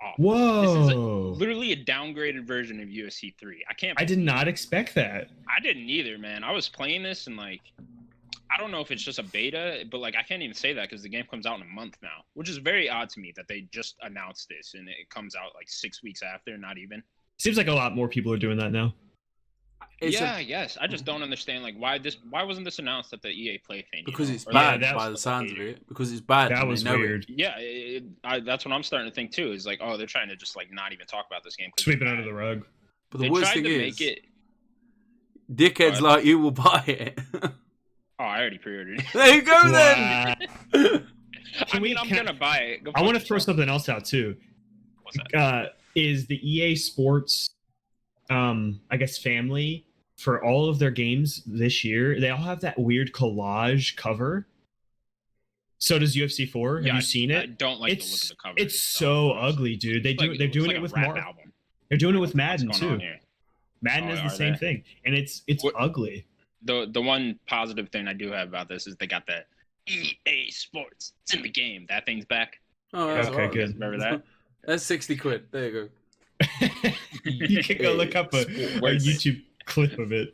S3: Awful. This is
S1: Whoa!
S3: literally a downgraded version of UFC 3.
S1: I did not expect that.
S3: I didn't either, man. I was playing this and like, I don't know if it's just a beta, but like I can't even say that because the game comes out in a month now, which is very odd to me that they just announced this and it comes out like 6 weeks after, not even.
S1: Seems like a lot more people are doing that now.
S2: It's
S3: Yeah, yes. I just don't understand like why wasn't this announced at the EA Play thing?
S2: because it's
S3: Or,
S2: bad
S1: that
S2: by
S3: was
S2: the sounds of it. Because it's bad.
S1: That
S2: and
S1: was
S2: they know it.
S1: weird.
S3: Yeah, that's what I'm starting to think too. Is like, oh, they're trying to just like not even talk about this game. 'cause
S1: Sweep it
S3: it's
S1: under
S3: bad.
S1: the rug.
S2: But the
S3: They
S2: worst
S3: tried
S2: thing
S3: to
S2: is,
S3: make it.
S2: dickheads
S3: What?
S2: like you will buy it.
S3: Oh, I already pre-ordered it.
S2: There you go then.
S1: Wow.
S3: I mean, I'm
S1: can-
S3: gonna buy it. Go
S1: I
S3: fuck
S1: want to throw
S3: yourself.
S1: something else out too.
S3: What's that?
S1: Is the EA Sports, I guess, family for all of their games this year? They all have that weird collage cover. So does UFC 4. Have
S3: Yeah,
S1: you seen
S3: I
S1: it?
S3: don't like
S1: It's
S3: the look of the cover.
S1: it's so ugly, dude. They're doing
S3: looks
S1: it
S3: like a
S1: with
S3: rap
S1: Mar.
S3: album.
S1: They're doing it with
S3: What's
S1: Madden
S3: going
S1: too.
S3: on here?
S1: Madden
S3: Oh,
S1: is the
S3: are
S1: same
S3: they?
S1: thing, and it's
S3: What-
S1: ugly.
S3: The one positive thing I do have about this is they got that EA Sports. It's in the game. That thing's back.
S2: Oh, that's
S1: Okay,
S2: alright.
S1: good.
S3: Remember that?
S2: That's 60 quid. There you go.
S1: You can go look up a YouTube clip of it.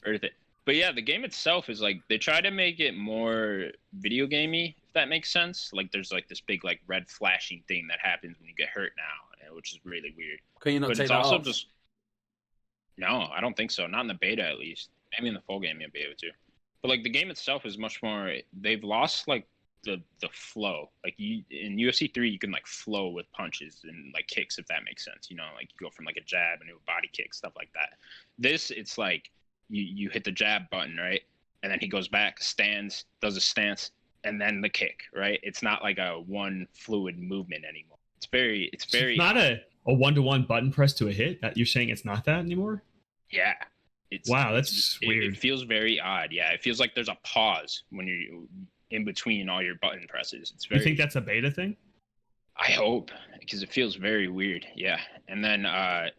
S3: Worth it. But yeah, the game itself is like they try to make it more video gamey, if that makes sense. Like there's like this big like red flashing thing that happens when you get hurt now, which is really weird.
S2: Can you not
S3: But
S2: take
S3: it's
S2: that
S3: also
S2: off?
S3: just no, I don't think so. Not in the beta, at least. Maybe in the full game you'll be able to. But like the game itself is much more. They've lost like the flow. Like in UFC 3, you can like flow with punches and like kicks, if that makes sense. You know, like you go from like a jab into a body kick, stuff like that. This, it's like you hit the jab button, right, and then he goes back, stands, does a stance, and then the kick, right? It's not like a one fluid movement anymore. It's very
S1: So it's not a 1-to-1 button press to a hit. That you're saying it's not that anymore?
S3: yeah. It's
S1: Wow, that's weird.
S3: It feels very odd. Yeah, it feels like there's a pause when you're in between all your button presses. It's very.
S1: You think that's a beta thing?
S3: I hope, because it feels very weird. Yeah, and then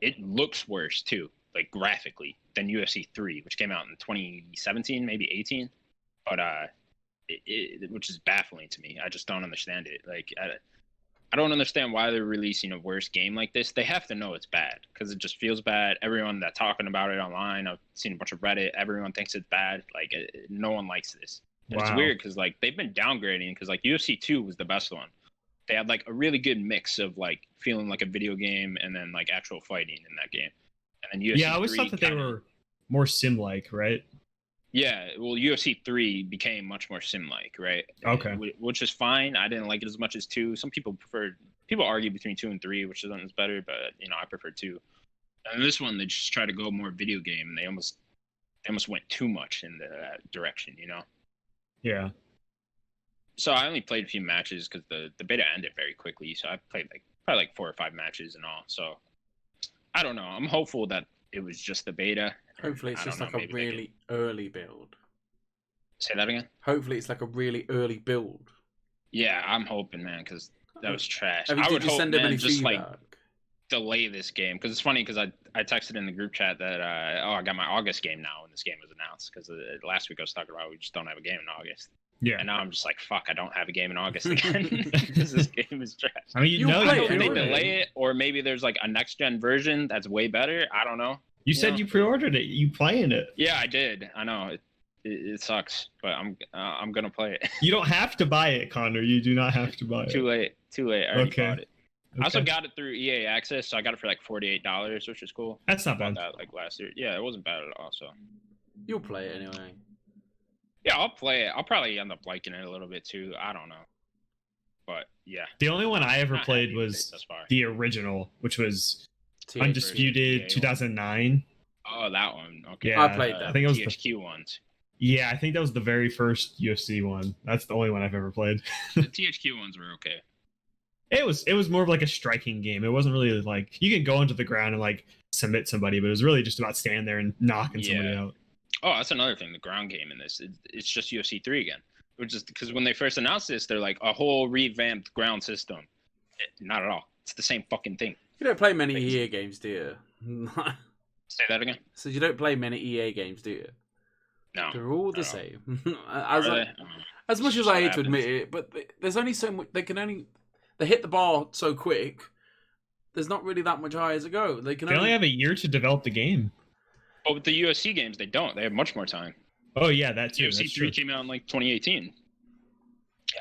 S3: it looks worse too, like graphically, than UFC 3, which came out in 2017, maybe 18. But which is baffling to me. I just don't understand it. Like I don't understand why they're releasing a worse game like this. They have to know it's bad because it just feels bad. Everyone that's talking about it online, I've seen a bunch of Reddit. Everyone thinks it's bad. Like no one likes this. And It's weird because like they've been downgrading because like UFC 2 was the best one. They had like a really good mix of like feeling like a video game and then like actual fighting in that game. And then UFC
S1: I always thought that they were more sim-like, right?
S3: Yeah, well, UFC 3 became much more sim-like, right?
S1: Okay.
S3: Which is fine. I didn't like it as much as 2. Some people argue between 2 and 3, which is better, but I prefer 2. And this one, they just try to go more video game, and they almost went too much in that direction,
S1: Yeah.
S3: So I only played a few matches because the beta ended very quickly. So I played probably 4 or 5 matches and all. So I don't know. I'm hopeful that it was just the beta.
S2: Hopefully it's just like a really early build.
S3: Say that again?
S2: Hopefully it's like a really early build.
S3: Yeah, I'm hoping, man, because that was trash.
S2: Did you send them any feedback?
S3: Delay this game, because it's funny because I texted in the group chat that I got my August game now when this game was announced, because last week I was talking about we just don't have a game in August.
S1: Yeah.
S3: And now I'm just like, fuck, I don't have a game in August again because this game is trash.
S1: I mean,
S3: they delay it, or maybe there's like a next gen version that's way better. I don't know.
S1: You said you pre-ordered it. You playing it?
S3: Yeah, I did. I know it sucks, but I'm gonna play it.
S1: You don't have to buy it, Connor. You do not have to buy it.
S3: Too late. I already bought it.
S1: Okay.
S3: I also got it through EA Access, so I got it for like $48, which is cool.
S1: That's not bad.
S3: That like last year. Yeah, it wasn't bad at all. So
S2: you'll play it anyway.
S3: Yeah, I'll play it. I'll probably end up liking it a little bit too. I don't know, but yeah.
S1: The only one I ever played was the original, which was Undisputed 2009.
S3: Oh, that one. Okay.
S2: Yeah, I played that.
S3: I think it was the THQ ones.
S1: Yeah, I think that was the very first UFC one. That's the only one I've ever played.
S3: The THQ ones were okay.
S1: It was more of like a striking game. It wasn't really like you can go into the ground and like submit somebody, but it was really just about standing there and knocking somebody out.
S3: Oh, that's another thing. The ground game in this, it's just UFC 3 again. Which is because when they first announced this, they're like a whole revamped ground system. Not at all. It's the same fucking thing.
S2: You don't play many EA games, do you?
S3: Say that again.
S2: So you don't play many EA games, do you?
S3: No.
S2: They're all the same. As much as I hate to admit it, but there's only so much they hit the bar so quick. There's not really that much higher to go. They
S1: only have a year to develop the game.
S3: Oh, with the UFC games, they don't. They have much more time.
S1: Oh yeah, that too.
S3: UFC 3 came out in like 2018.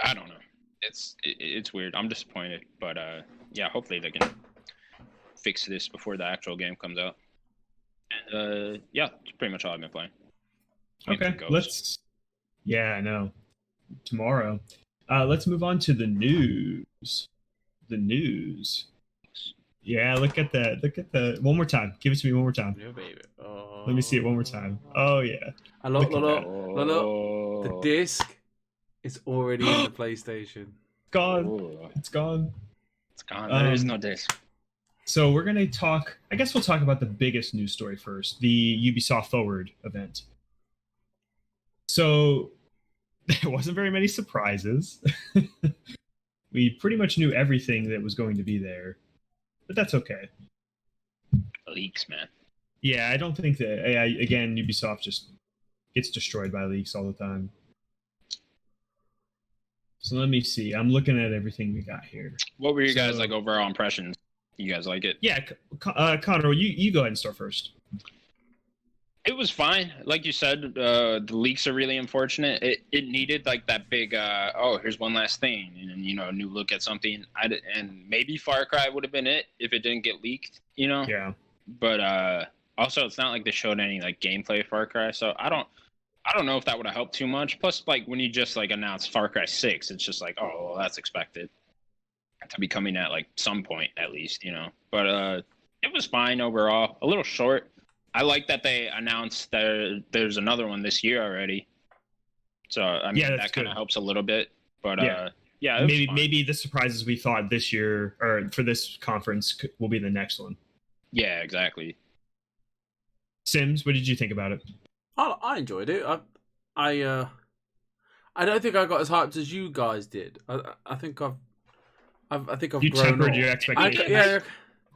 S3: I don't know. It's weird. I'm disappointed, but yeah, hopefully they can fix this before the actual game comes out. And yeah, that's pretty much all I've been playing.
S1: Okay, yeah, I know. Tomorrow. Let's move on to the news. The news. Yeah, look at that. One more time. Give it to me one more time.
S2: Yeah, baby.
S1: Let me see it one more time. Oh, yeah.
S2: Look. The disc is already in the PlayStation.
S1: Gone.
S3: Ooh.
S1: It's gone.
S3: It's gone. There is no disc.
S1: So we're going to talk... I guess we'll talk about the biggest news story first. The Ubisoft Forward event. So there wasn't very many surprises. We pretty much knew everything that was going to be there. But that's okay.
S3: Leaks, man.
S1: Yeah, I don't think that... Again, Ubisoft just gets destroyed by leaks all the time. So let me see. I'm looking at everything we got here.
S3: What were your guys' like overall impressions? You guys like it?
S1: Yeah, Connor, you go ahead and start first.
S3: It was fine. Like you said, the leaks are really unfortunate. It needed like that big, here's one last thing, and a new look at something. And maybe Far Cry would have been it if it didn't get leaked,
S1: Yeah.
S3: But also, it's not like they showed any like gameplay of Far Cry, so I don't know if that would have helped too much. Plus, like when you just like announce Far Cry 6, it's just like, oh, well, that's expected to be coming at like some point at least, But it was fine overall. A little short. I like that they announced that there's another one this year already. So I mean,
S1: Yeah, that's
S3: that kind
S1: good.
S3: of helps a little bit. But
S1: Yeah.
S3: yeah, it was
S1: Maybe
S3: fun.
S1: maybe the surprises we thought this year or for this conference will be the next one.
S3: Yeah, exactly.
S1: Sims, what did you think about it?
S2: I enjoyed it. I don't think I got as hyped as you guys did. I think I've
S1: You
S2: grown
S1: tempered
S2: up.
S1: your expectations.
S2: Yeah,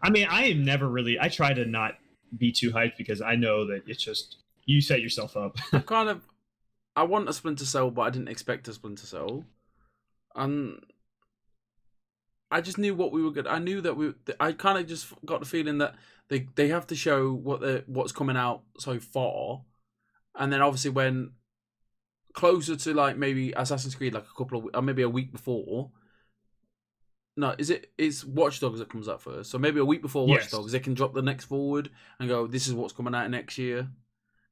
S1: I mean, I am never really. I try to not be too hyped because I know that it's just you set yourself up.
S2: I want a Splinter Cell, but I didn't expect a Splinter Cell. And I just knew what we were good. I knew that I kind of just got the feeling that they have to show what's coming out so far, and then obviously when closer to like maybe Assassin's Creed, like a couple of or maybe a week before. No, it's Watch Dogs that comes out first. So maybe a week before Watch
S1: Yes.
S2: Dogs, they can drop the next forward and go, "This is what's coming out next year."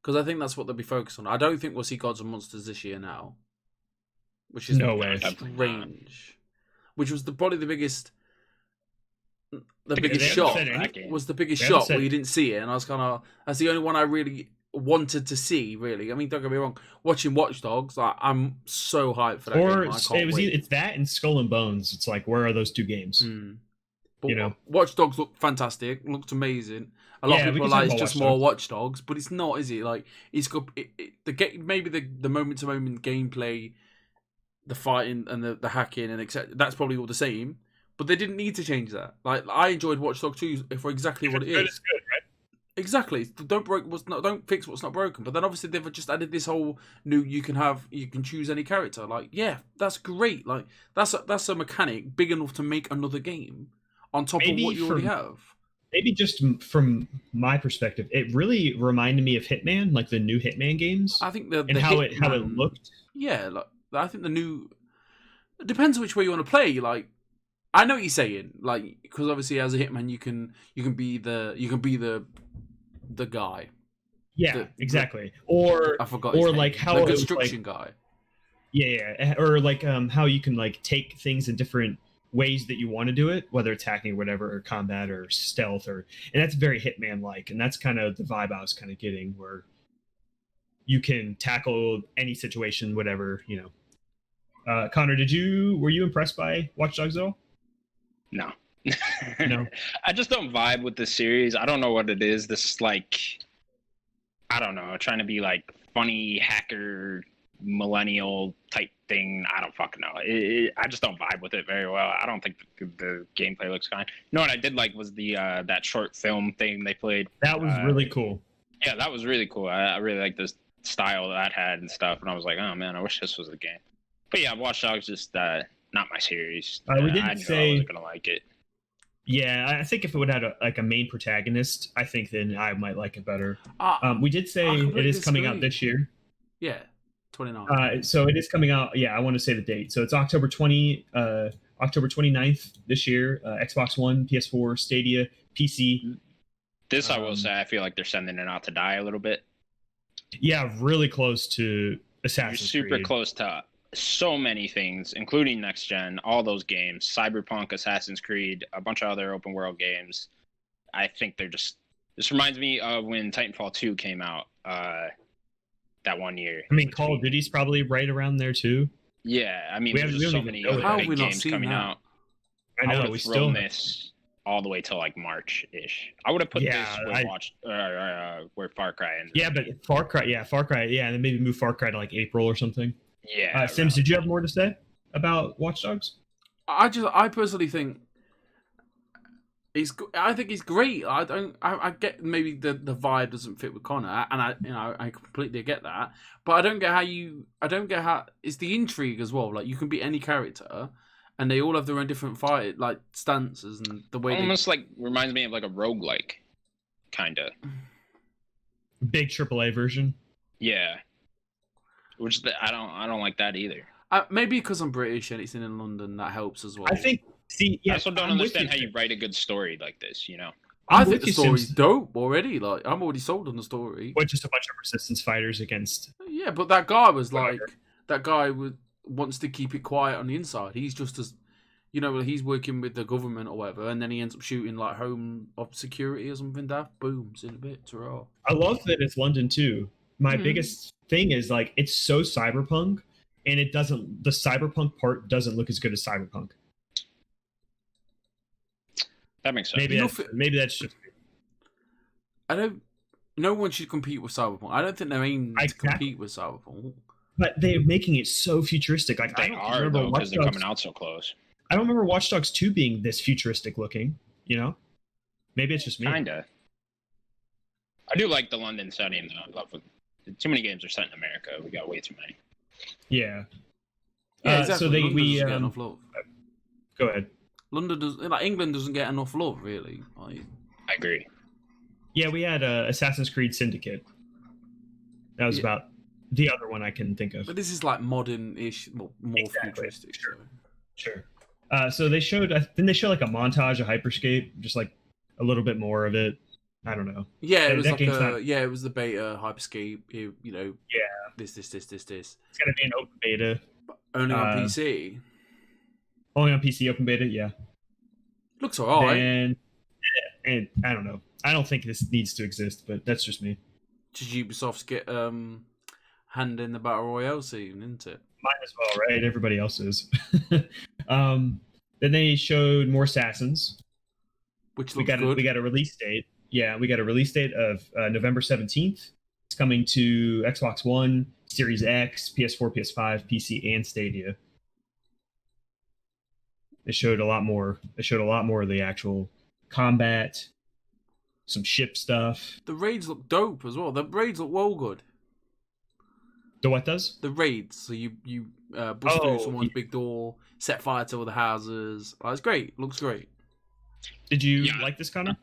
S2: Because I think that's what they'll be focused on. I don't think we'll see Gods and Monsters this year now, which is
S1: No way.
S2: strange. Which was probably the biggest
S1: They
S2: shock.
S1: haven't said anything.
S2: Was the biggest
S1: They haven't
S2: shock
S1: said-
S2: where you didn't see it, and I was kind of that's the only one I really wanted to see. Really, I mean, don't get me wrong. Watching Watch Dogs, I'm so hyped for that
S1: Or
S2: game. I can't
S1: it was
S2: wait.
S1: it's that and Skull and Bones. It's like where are those two games?
S2: But
S1: You know?
S2: Watch Dogs looked fantastic. Looked amazing. A lot
S1: Yeah,
S2: of
S1: we
S2: people
S1: can
S2: are like
S1: talk
S2: it's
S1: about
S2: just
S1: Watch
S2: more Watch Dogs, but it's not, is it? Like it's got the game, maybe the moment to moment gameplay, the fighting and the hacking and etc. That's probably all the same. But they didn't need to change that. Like I enjoyed Watch Dogs 2 for exactly what it
S1: Good
S2: is.
S1: is good, right?
S2: Exactly. Don't fix what's not broken. But then obviously they've just added this whole new you can choose any character. Like yeah, that's great. Like that's a mechanic big enough to make another game on top
S1: Maybe
S2: of what you already have.
S1: Maybe just from my perspective, it really reminded me of Hitman, like the new Hitman games,
S2: I think
S1: and how it
S2: Hitman-
S1: looked.
S2: Yeah, like I think the new. It depends which way you want to play. Like I know what you're saying. Like because obviously as a hitman you can be the guy.
S1: Yeah, exactly. Or
S2: I forgot. His
S1: or
S2: name.
S1: like how
S2: the
S1: it was
S2: construction
S1: like,
S2: guy.
S1: yeah, or like how you can like take things in different ways that you want to do it, whether it's hacking or whatever, or combat or stealth, and that's very Hitman like, and that's kind of the vibe I was kind of getting, where you can tackle any situation, whatever, you know. Connor, were you impressed by Watch Dogs at all?
S3: No.
S1: No.
S3: I just don't vibe with this series. I don't know what it is. This like, I don't know, trying to be like funny hacker millennial type thing. I don't fucking know. I just don't vibe with it very well. I don't think the gameplay looks kind. You know what I did like was the that short film thing they played.
S1: That was really cool.
S3: Yeah, that was really cool. I really like the style that had and stuff. And I was like, oh man, I wish this was a game. But yeah, Watch Dogs just not my series.
S1: We didn't
S3: I knew
S1: say-
S3: I wasn't gonna like it.
S1: Yeah, I think if it would have had a main protagonist, I think then I might like it better.
S2: I
S1: We did say
S2: completely
S1: it is coming out
S2: disagree.
S1: this year.
S2: Yeah, 29.
S1: So it is coming out. Yeah, I want to say the date. So it's October 29th this year. Xbox One, PS4, Stadia, PC.
S3: This I will say, I feel like they're sending it out to die a little bit.
S1: Yeah, really close to Assassin's
S3: You're super
S1: Creed.
S3: close to so many things, including next gen, all those games, Cyberpunk, Assassin's Creed, a bunch of other open world games. I think they're just. This reminds me of when Titanfall 2 came out that one year.
S1: I mean, Call of Duty's probably right around there too.
S3: Yeah, I mean,
S1: We
S3: there's
S1: haven't
S3: just so
S1: really
S3: many
S1: know
S3: other
S1: that. How
S2: have
S3: big
S2: we not
S3: games
S2: seen
S3: coming
S2: that?
S3: out.
S1: I
S3: would
S1: know
S3: have
S1: we
S3: thrown
S1: still.
S3: this all the way till like March-ish. I would have put
S1: Yeah,
S3: this where Far Cry ended.
S1: Yeah, but Far Cry, and then maybe move Far Cry to like April or something.
S3: Yeah.
S1: Sims, did you have more to say about Watch Dogs?
S2: I personally think I think he's great. I get maybe the vibe doesn't fit with Connor, and I completely get that. But I don't get how it's the intrigue as well. Like you can be any character, and they all have their own different fight like stances and the way
S3: Almost like reminds me of like a roguelike, kind of.
S1: Big AAA version.
S3: Yeah. Which I don't like that either.
S2: maybe because I'm British and it's in London, that helps as well.
S1: I think. See, yeah,
S3: I also don't
S1: I'm with
S3: understand how
S1: you.
S3: you write a good story like this. You know.
S2: I
S1: I'm
S2: think
S1: with
S2: the
S1: you,
S2: story's
S1: Sims.
S2: dope already. Like I'm already sold on the story.
S1: What, just a bunch of resistance fighters against.
S2: Yeah, but that guy was like
S1: Whatever.
S2: that guy wants to keep it quiet on the inside. He's just as he's working with the government or whatever, and then he ends up shooting like home of security or something. Daft booms in a bit. Ta-ra.
S1: I love that it's London too. My
S2: Mhm.
S1: biggest thing is like it's so cyberpunk, and it doesn't. The Cyberpunk part doesn't look as good as Cyberpunk.
S3: That makes sense.
S1: Maybe that's just.
S2: I don't. No one should compete with Cyberpunk. I don't think they're aiming to compete with Cyberpunk.
S1: But they're making it so futuristic. Like
S3: they are though, because they're coming out so close.
S1: I don't remember Watch Dogs 2 being this futuristic looking. You know, maybe it's just me.
S3: Kinda. I do like the London setting though. I love it. Too many games are set in America. We got way too many.
S1: Yeah.
S2: Yeah, exactly.
S1: So
S2: London doesn't get enough love.
S1: Go ahead.
S2: London does, like England doesn't get enough love, really. Like,
S3: I agree.
S1: Yeah, we had Assassin's Creed Syndicate. That was about the other one I can think of.
S2: But this is like modern-ish, more futuristic.
S1: Sure. So they showed. Then they showed like a montage of Hyperscape, just like a little bit more of it. I don't know.
S2: Yeah, it was like it was the beta Hyperscape. You know.
S1: Yeah.
S2: This.
S1: It's gonna be an open beta.
S2: Only on PC.
S1: Only on PC open beta. Yeah.
S2: Looks alright.
S1: And I don't know. I don't think this needs to exist, but that's just me.
S2: Did Ubisoft get hand in the battle royale scene, isn't it?
S1: Might as well, right? Everybody else is. Then they showed more Assassins,
S2: which looks good.
S1: We got a release date. Yeah, we got a release date of November 17th. It's coming to Xbox One, Series X, PS4, PS5, PC, and Stadia. They showed a lot more. They showed a lot more of the actual combat, some ship stuff.
S2: The raids look dope as well. The raids look well good.
S1: The what does?
S2: The raids. So you bust through someone's big door, set fire to all the houses. Oh, it's great. Looks great.
S1: Did you like this, Connor?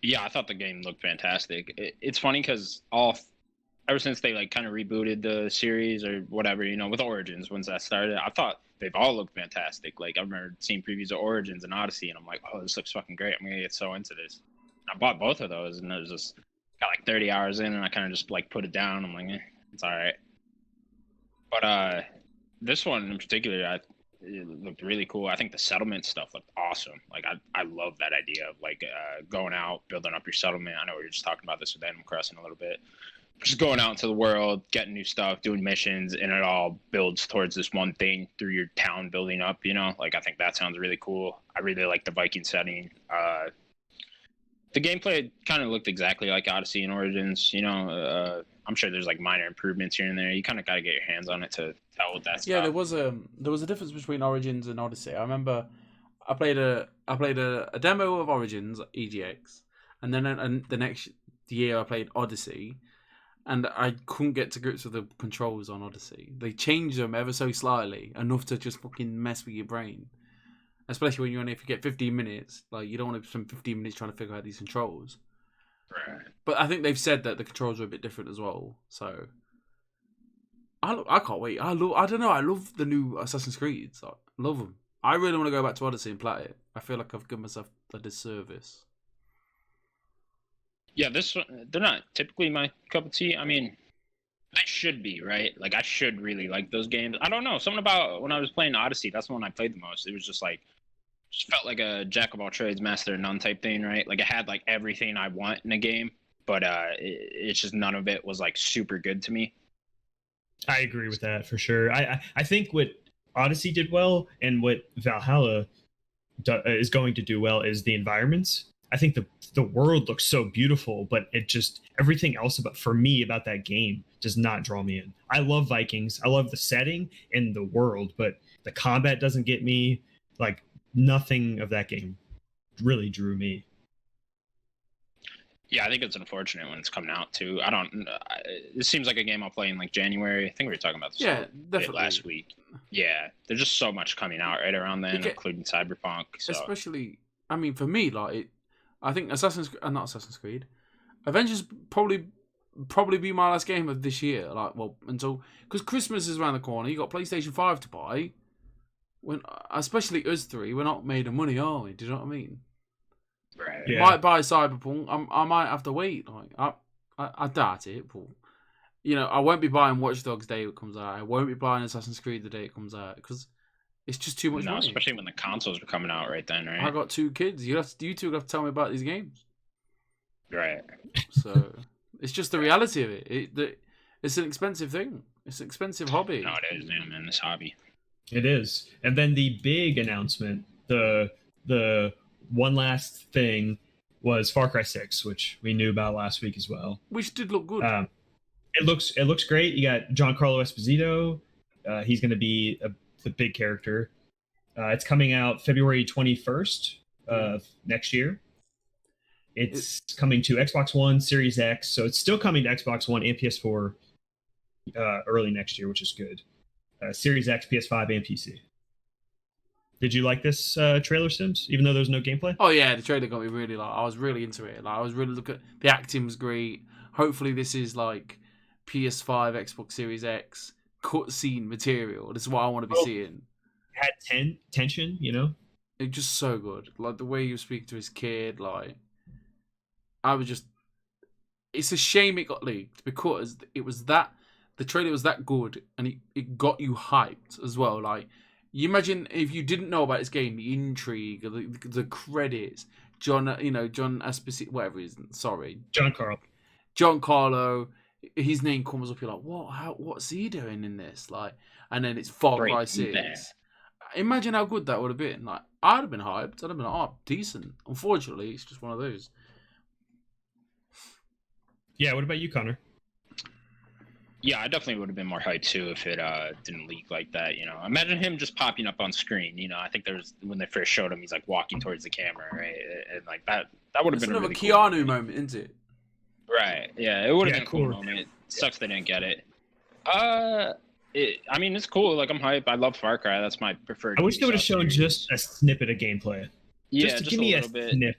S3: Yeah, I thought the game looked fantastic. It's funny because ever since they like kind of rebooted the series or whatever, you know, with Origins, once that started, I thought they've all looked fantastic. Like I remember seeing previews of Origins and Odyssey, and I'm like, oh, this looks fucking great. I'm gonna get so into this. I bought both of those, and it was just got like 30 hours in, and I kind of just like put it down. I'm like, it's all right. But this one in particular, it looked really cool. I think the settlement stuff looked awesome. Like I love that idea of like going out, building up your settlement. I know we were just talking about this with Animal Crossing a little bit. Just going out into the world, getting new stuff, doing missions, and it all builds towards this one thing through your town building up, you know? Like, I think that sounds really cool. I really like the Viking setting. The gameplay kind of looked exactly like Odyssey and Origins, you know? I'm sure there's, like, minor improvements here and there. You kind of got to get your hands on it to tell what that's
S2: about. There was a difference between Origins and Odyssey. I remember I played a demo of Origins, EGX, and then the next year I played Odyssey. And I couldn't get to grips with the controls on Odyssey. They changed them ever so slightly, enough to just fucking mess with your brain. Especially when you only get 15 minutes. Like, you don't want to spend 15 minutes trying to figure out these controls.
S3: Right.
S2: But I think they've said that the controls are a bit different as well. So, I can't wait. I don't know. I love the new Assassin's Creed. I love them. I really want to go back to Odyssey and play it. I feel like I've given myself a disservice.
S3: Yeah, they're not typically my cup of tea. I mean, I should be, right? Like, I should really like those games. I don't know. Something about when I was playing Odyssey, that's the one I played the most. It was just felt like a jack of all trades, master of none type thing, right? Like, it had, like, everything I want in a game, but it's just none of it was, like, super good to me.
S1: I agree with that for sure. I think what Odyssey did well and what Valhalla is going to do well is the environments. I think the world looks so beautiful, but it just everything else about that game does not draw me in. I love Vikings. I love the setting and the world, but the combat doesn't get me. Like, nothing of that game really drew me.
S3: Yeah, I think it's unfortunate when it's coming out too. It seems like a game I'll play in like January. I think we were talking about this last week. Yeah, there's just so much coming out right around then, including Cyberpunk. So.
S2: Especially, I mean, for me, I think not Assassin's Creed, Avengers probably be my last game of this year. Because Christmas is around the corner. You got PlayStation 5 to buy. Especially us three, we're not made of money, are we? Do you know what I mean?
S3: Right.
S1: Yeah.
S2: Might buy Cyberpunk. I might have to wait. I doubt it, but you know, I won't be buying Watch Dogs the day it comes out. I won't be buying Assassin's Creed the day it comes out because it's just too much money.
S3: Especially when the consoles were coming out right then, right?
S2: I got 2 kids. You two have to tell me about these games.
S3: Right.
S2: So it's just the reality of it. It's an expensive thing. It's an expensive hobby.
S3: No, it is, man. This hobby.
S1: It is. And then the big announcement, the one last thing was Far Cry 6, which we knew about last week as well.
S2: Which did look good.
S1: It looks great. You got Giancarlo Esposito. He's going to be the big character. It's coming out February 21st of next year. It's coming to Xbox One, Series X, so it's still coming to Xbox One and PS4 early next year, which is good. Series X, PS5, and PC. Did you like this trailer, Sims? Even though there's no gameplay?
S2: Oh yeah, the trailer got me really I was really into it. Like I was really looking. The acting was great. Hopefully, this is like PS5, Xbox Series X cutscene material. This is what I want to be seeing.
S1: Had tension, you know.
S2: It's just so good. Like the way you speak to his kid. Like I was just. It's a shame it got leaked because it was that. The trailer was that good, and it got you hyped as well. Like, you imagine if you didn't know about this game, the intrigue, the credits, John Esposito, whatever his sorry, Giancarlo, his name comes up. You're like, what? What's he doing in this? Like, and then it's Far Cry 6. Imagine how good that would have been. Like, I'd have been hyped. I'd have been like, oh, decent. Unfortunately, it's just one of those.
S1: Yeah. What about you, Connor?
S3: Yeah, I definitely would have been more hyped too if it didn't leak like that. Imagine him just popping up on screen. I think there's when they first showed him, he's like walking towards the camera, right? And like that would have been
S2: another
S3: a really
S2: Keanu
S3: cool
S2: moment, isn't it?
S3: Right. Yeah, it would have been a cool moment. It sucks they didn't get it. I mean, it's cool. Like I'm hyped. I love Far Cry. That's my preferred.
S1: I wish they would have shown just a snippet of gameplay.
S3: Yeah,
S1: just give me a
S3: bit.
S1: snippet.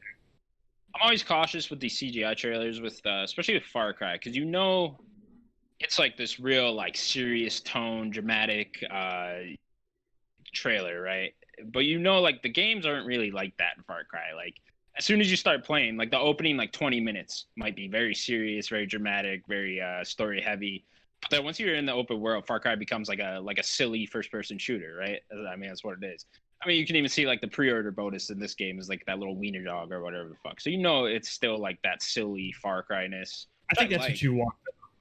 S3: I'm always cautious with these CGI trailers, especially with Far Cry, because it's like this real like serious tone, dramatic trailer, right? But like the games aren't really like that in Far Cry. Like as soon as you start playing, like the opening like 20 minutes might be very serious, very dramatic, very story heavy. But then once you're in the open world, Far Cry becomes like a silly first person shooter, right? I mean that's what it is. I mean you can even see like the pre-order bonus in this game is like that little wiener dog or whatever the fuck. So it's still like that silly Far Cry-ness.
S1: I think that's what you want.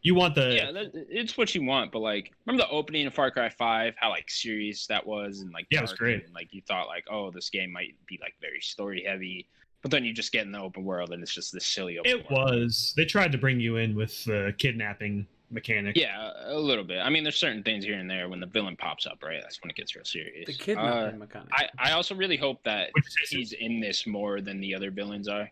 S1: You want
S3: it's what you want, but like remember the opening of Far Cry 5, how like serious that was and like
S1: it was great.
S3: And, like you thought like, oh, this game might be like very story heavy, but then you just get in the open world and it's just this silly open world.
S1: They tried to bring you in with the kidnapping mechanic.
S3: Yeah, a little bit. I mean there's certain things here and there when the villain pops up, right? That's when it gets real serious.
S2: The kidnapping mechanic.
S3: I also really hope that he's in this more than the other villains are.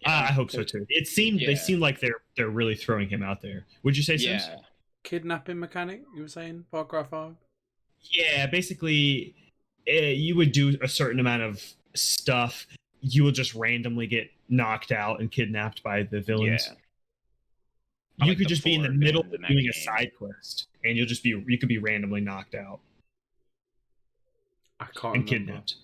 S1: I hope so too. They seem like they're really throwing him out there. Would you say, Sims?
S3: Yeah.
S2: Kidnapping mechanic, you were saying, Far Cry 5?
S1: Yeah, basically, you would do a certain amount of stuff. You will just randomly get knocked out and kidnapped by the villains. Yeah. You could just be in the middle of doing a side quest, and you could be randomly knocked out.
S2: I can't
S1: and
S2: remember.
S1: Kidnapped.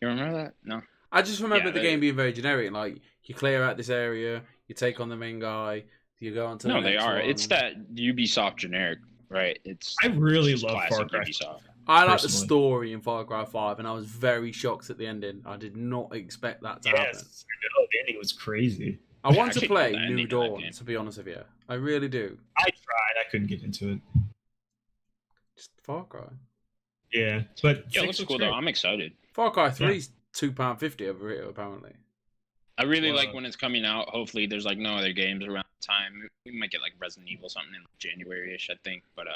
S3: You remember that? No.
S2: I just remember the game being very generic. Like you clear out this area, you take on the main guy, you go on to the next
S3: they are.
S2: one.
S3: It's that Ubisoft generic, right?
S1: I really love Far Cry.
S3: Ubisoft.
S2: I like the story in Far Cry 5, and I was very shocked at the ending. I did not expect that to happen.
S1: No, the ending was crazy.
S2: I want to play New Dawn, to be honest with you. I really do.
S1: I tried. I couldn't get into it.
S2: Just Far Cry.
S1: Yeah, but
S3: it looks cool though. I'm excited.
S2: Far Cry 3 is £2.50 over here, apparently.
S3: I really like when it's coming out. Hopefully, there's like no other games around the time. We might get like Resident Evil something in January-ish, I think. But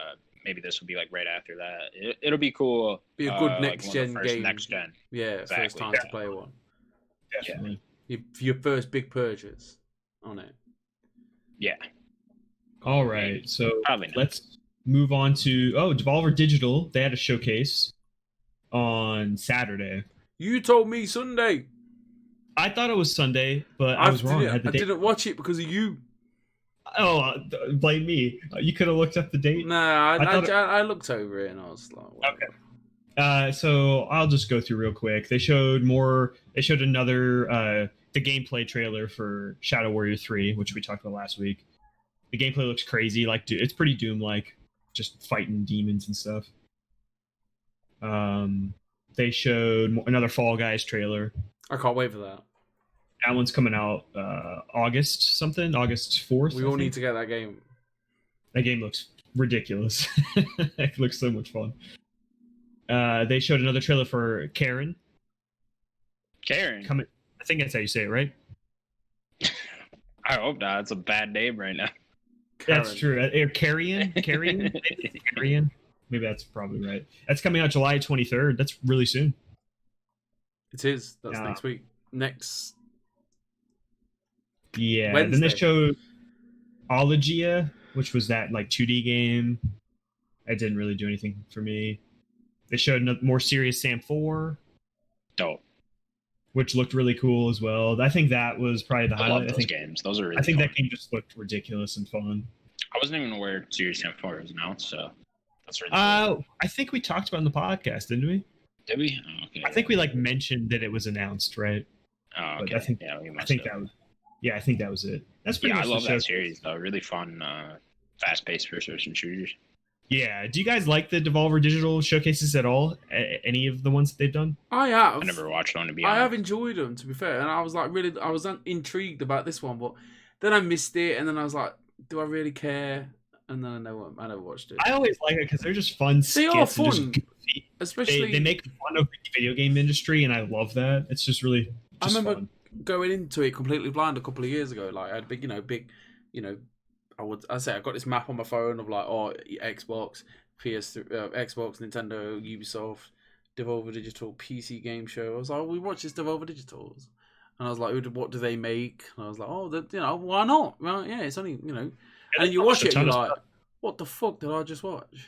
S3: maybe this will be like right after that. It'll be cool.
S2: Be a good next gen game.
S3: Next gen.
S2: Yeah, exactly. First time to play one.
S1: Definitely.
S2: Yeah. Your first big purchase on it.
S3: Yeah.
S1: All right, so let's move on to Devolver Digital. They had a showcase on Saturday.
S2: You told me Sunday.
S1: I thought it was Sunday, but I was wrong.
S2: I didn't watch it because of you.
S1: Oh, blame me. You could have looked up the date.
S2: Nah, I looked over it and I was like, whatever.
S1: Okay. So I'll just go through real quick. They showed more. They showed another the gameplay trailer for Shadow Warrior 3, which we talked about last week. The gameplay looks crazy. Like it's pretty Doom-like, just fighting demons and stuff. They showed another Fall Guys trailer.
S2: I can't wait for that.
S1: That one's coming out August 4th.
S2: We all need to get that game.
S1: That game looks ridiculous. It looks so much fun. They showed another trailer for Karen.
S3: Karen.
S1: I think that's how you say it, right?
S3: I hope not. It's a bad name right now.
S1: That's true. Carrion? Carrion? Maybe that's probably right. That's coming out July 23rd. That's really soon.
S2: It is. That's next week. Next.
S1: Yeah.
S2: Wednesday.
S1: Then they showed Ologia, which was that like 2D game. It didn't really do anything for me. They showed a more serious Sam 4.
S3: Dope.
S1: Which looked really cool as well. I think that was probably the
S3: I
S1: highlight.
S3: love those games. Those are really
S1: I think
S3: fun.
S1: that game just looked ridiculous and fun.
S3: I wasn't even aware Series Sam 4 was announced, so that's really
S1: cool. I think we talked about it in the podcast, didn't we?
S3: Did we? Oh, okay.
S1: I think we like mentioned that it was announced, right?
S3: Oh, okay.
S1: But I think that was. Yeah, I think that was it. That's pretty much
S3: I love
S1: the
S3: that series though. Really fun, fast-paced first-person shooters.
S1: Yeah. Do you guys like the Devolver Digital showcases at all? Any of the ones that they've done?
S2: I have.
S3: I never watched one, to be honest.
S2: I have enjoyed them, to be fair, and I was like I was intrigued about this one, but then I missed it, and then I was like, do I really care? And then I never watched it.
S1: I always like it because they're just fun.
S2: They are fun, especially
S1: they make fun of the video game industry, and I love that. It's just really.
S2: I remember
S1: fun.
S2: Going into it completely blind a couple of years ago. Like I had big. I got this map on my phone of like, Xbox, Xbox, Nintendo, Ubisoft, Devolver Digital, PC game show. I was like, we watch this Devolver Digitals, and I was like, what do they make? And I was like, why not? Well, yeah, it's only and you watch it, and you're like, what the fuck did I just watch?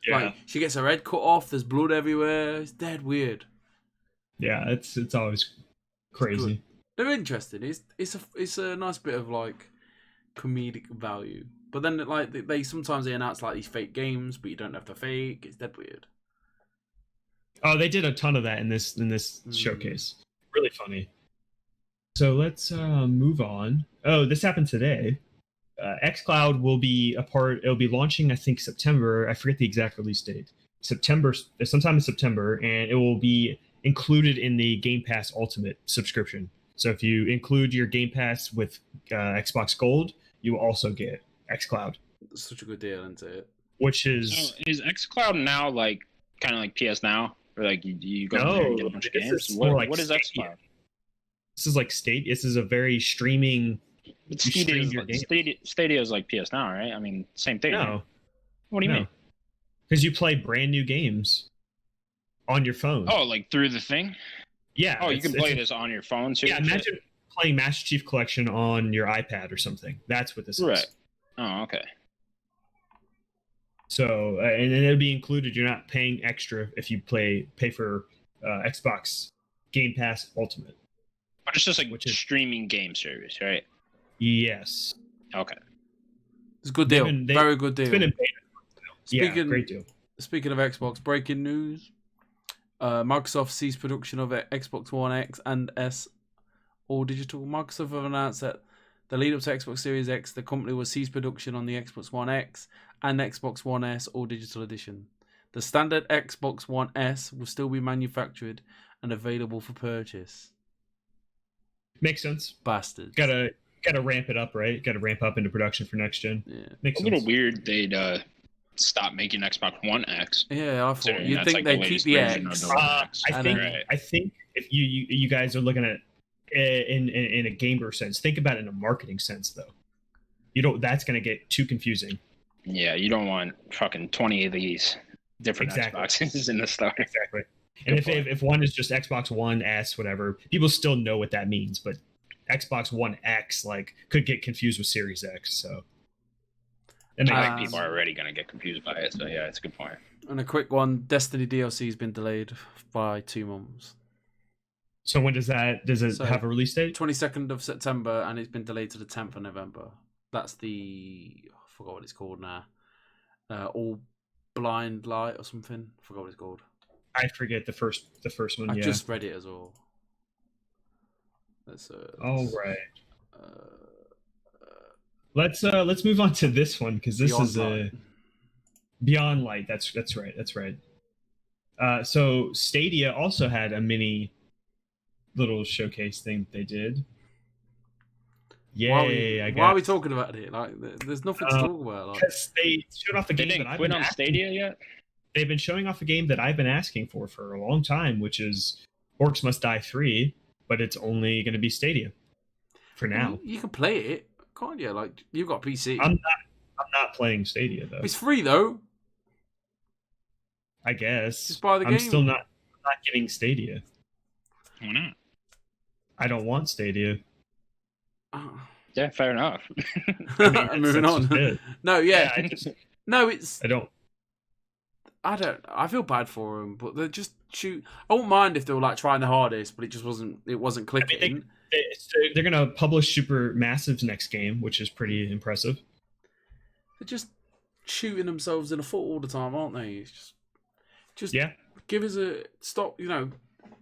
S2: Yeah. Like she gets her head cut off. There's blood everywhere. It's dead weird.
S1: Yeah, it's always crazy.
S2: They're interesting. It's a nice bit of like comedic value. But then like they sometimes announce like these fake games, but you don't have to fake. It's dead weird.
S1: Oh, they did a ton of that in this showcase. Really funny. So let's move on. Oh, this happened today. xCloud will be it'll be launching, I think, September. I forget the exact release date. Sometime in September, and it will be included in the Game Pass Ultimate subscription. So if you include your Game Pass with Xbox Gold, you will also get xCloud.
S2: That's such a good deal, isn't it?
S1: Which is...
S3: So is xCloud now like kind of like PS Now? Or like you go there and get a bunch of games? What is xCloud?
S1: This is like Stadia. This is a very streaming...
S3: Stadia is like PS Now, right? I mean, same thing.
S1: No.
S3: Right? What do you mean?
S1: Because you play brand new games on your phone.
S3: Oh, like through the thing?
S1: Yeah.
S3: Oh, you can play this on your phone too?
S1: Yeah, imagine playing Master Chief Collection on your iPad or something. That's what this is.
S3: Right. Oh, okay.
S1: So, and then it'll be included. You're not paying extra if you pay for Xbox Game Pass Ultimate.
S3: But it's just like streaming game service, right?
S1: Yes.
S3: Okay.
S2: It's a good deal. Very good deal.
S1: It's been in beta. Great deal.
S2: Speaking of Xbox, breaking news. Microsoft ceased production of Xbox One X and S all digital. Microsoft have announced that the lead up to Xbox Series X, the company will cease production on the Xbox One X and Xbox One S all digital edition. The standard Xbox One S will still be manufactured and available for purchase.
S1: Makes sense.
S2: Bastards.
S1: Gotta ramp it up, right? Gotta ramp up into production for next gen.
S2: Yeah.
S1: Makes
S3: sense. A little weird they'd stop making Xbox One X.
S2: Yeah, I thought you'd think they'd keep the X.
S1: I think if you guys are looking at it in a gamer sense, think about it in a marketing sense though. That's gonna get too confusing.
S3: Yeah, you don't want fucking 20 of these different Xboxes in the store.
S1: Exactly. And if one is just Xbox One S, whatever, people still know what that means. But Xbox One X could get confused with Series X. So
S3: people are already going to get confused by it. So yeah, it's a good point.
S2: And a quick one: Destiny DLC has been delayed by 2 months.
S1: So when does it have a release date?
S2: 22nd of September, and it's been delayed to the 10th of November. That's I forgot what it's called now. All Blind Light or something. I forgot what it's called.
S1: I forget the first one.
S2: I just read it as well.
S1: All right. Let's move on to this one because this is Beyond Light. That's right. So Stadia also had a mini little showcase thing they did. Yay!
S2: Why are we talking about it? Like, there's nothing to talk about. Like,
S1: because they showed off a
S3: They
S1: game that
S3: didn't
S1: I've
S3: quit
S1: been
S3: on
S1: asking
S3: Stadia yet.
S1: They've been showing off a game that I've been asking for a long time, which is Orcs Must Die 3, but it's only going to be Stadia for now.
S2: you can play it, can't you? Like, you've got a PC.
S1: I'm not playing Stadia though.
S2: It's free though.
S1: I guess.
S2: Just buy the game.
S1: I'm still not getting Stadia.
S3: Why not?
S1: I don't want Stadia.
S2: Oh.
S3: Yeah, fair enough.
S2: Moving on. No, yeah. No,
S1: I don't.
S2: I feel bad for them, but they're just shoot. I wouldn't mind if they were like trying the hardest, but it just wasn't. It wasn't clicking.
S1: I mean, they're gonna publish Super Massive's next game, which is pretty impressive.
S2: They're just shooting themselves in the foot all the time, aren't they? It's just
S1: Yeah.
S2: give us a stop. You know,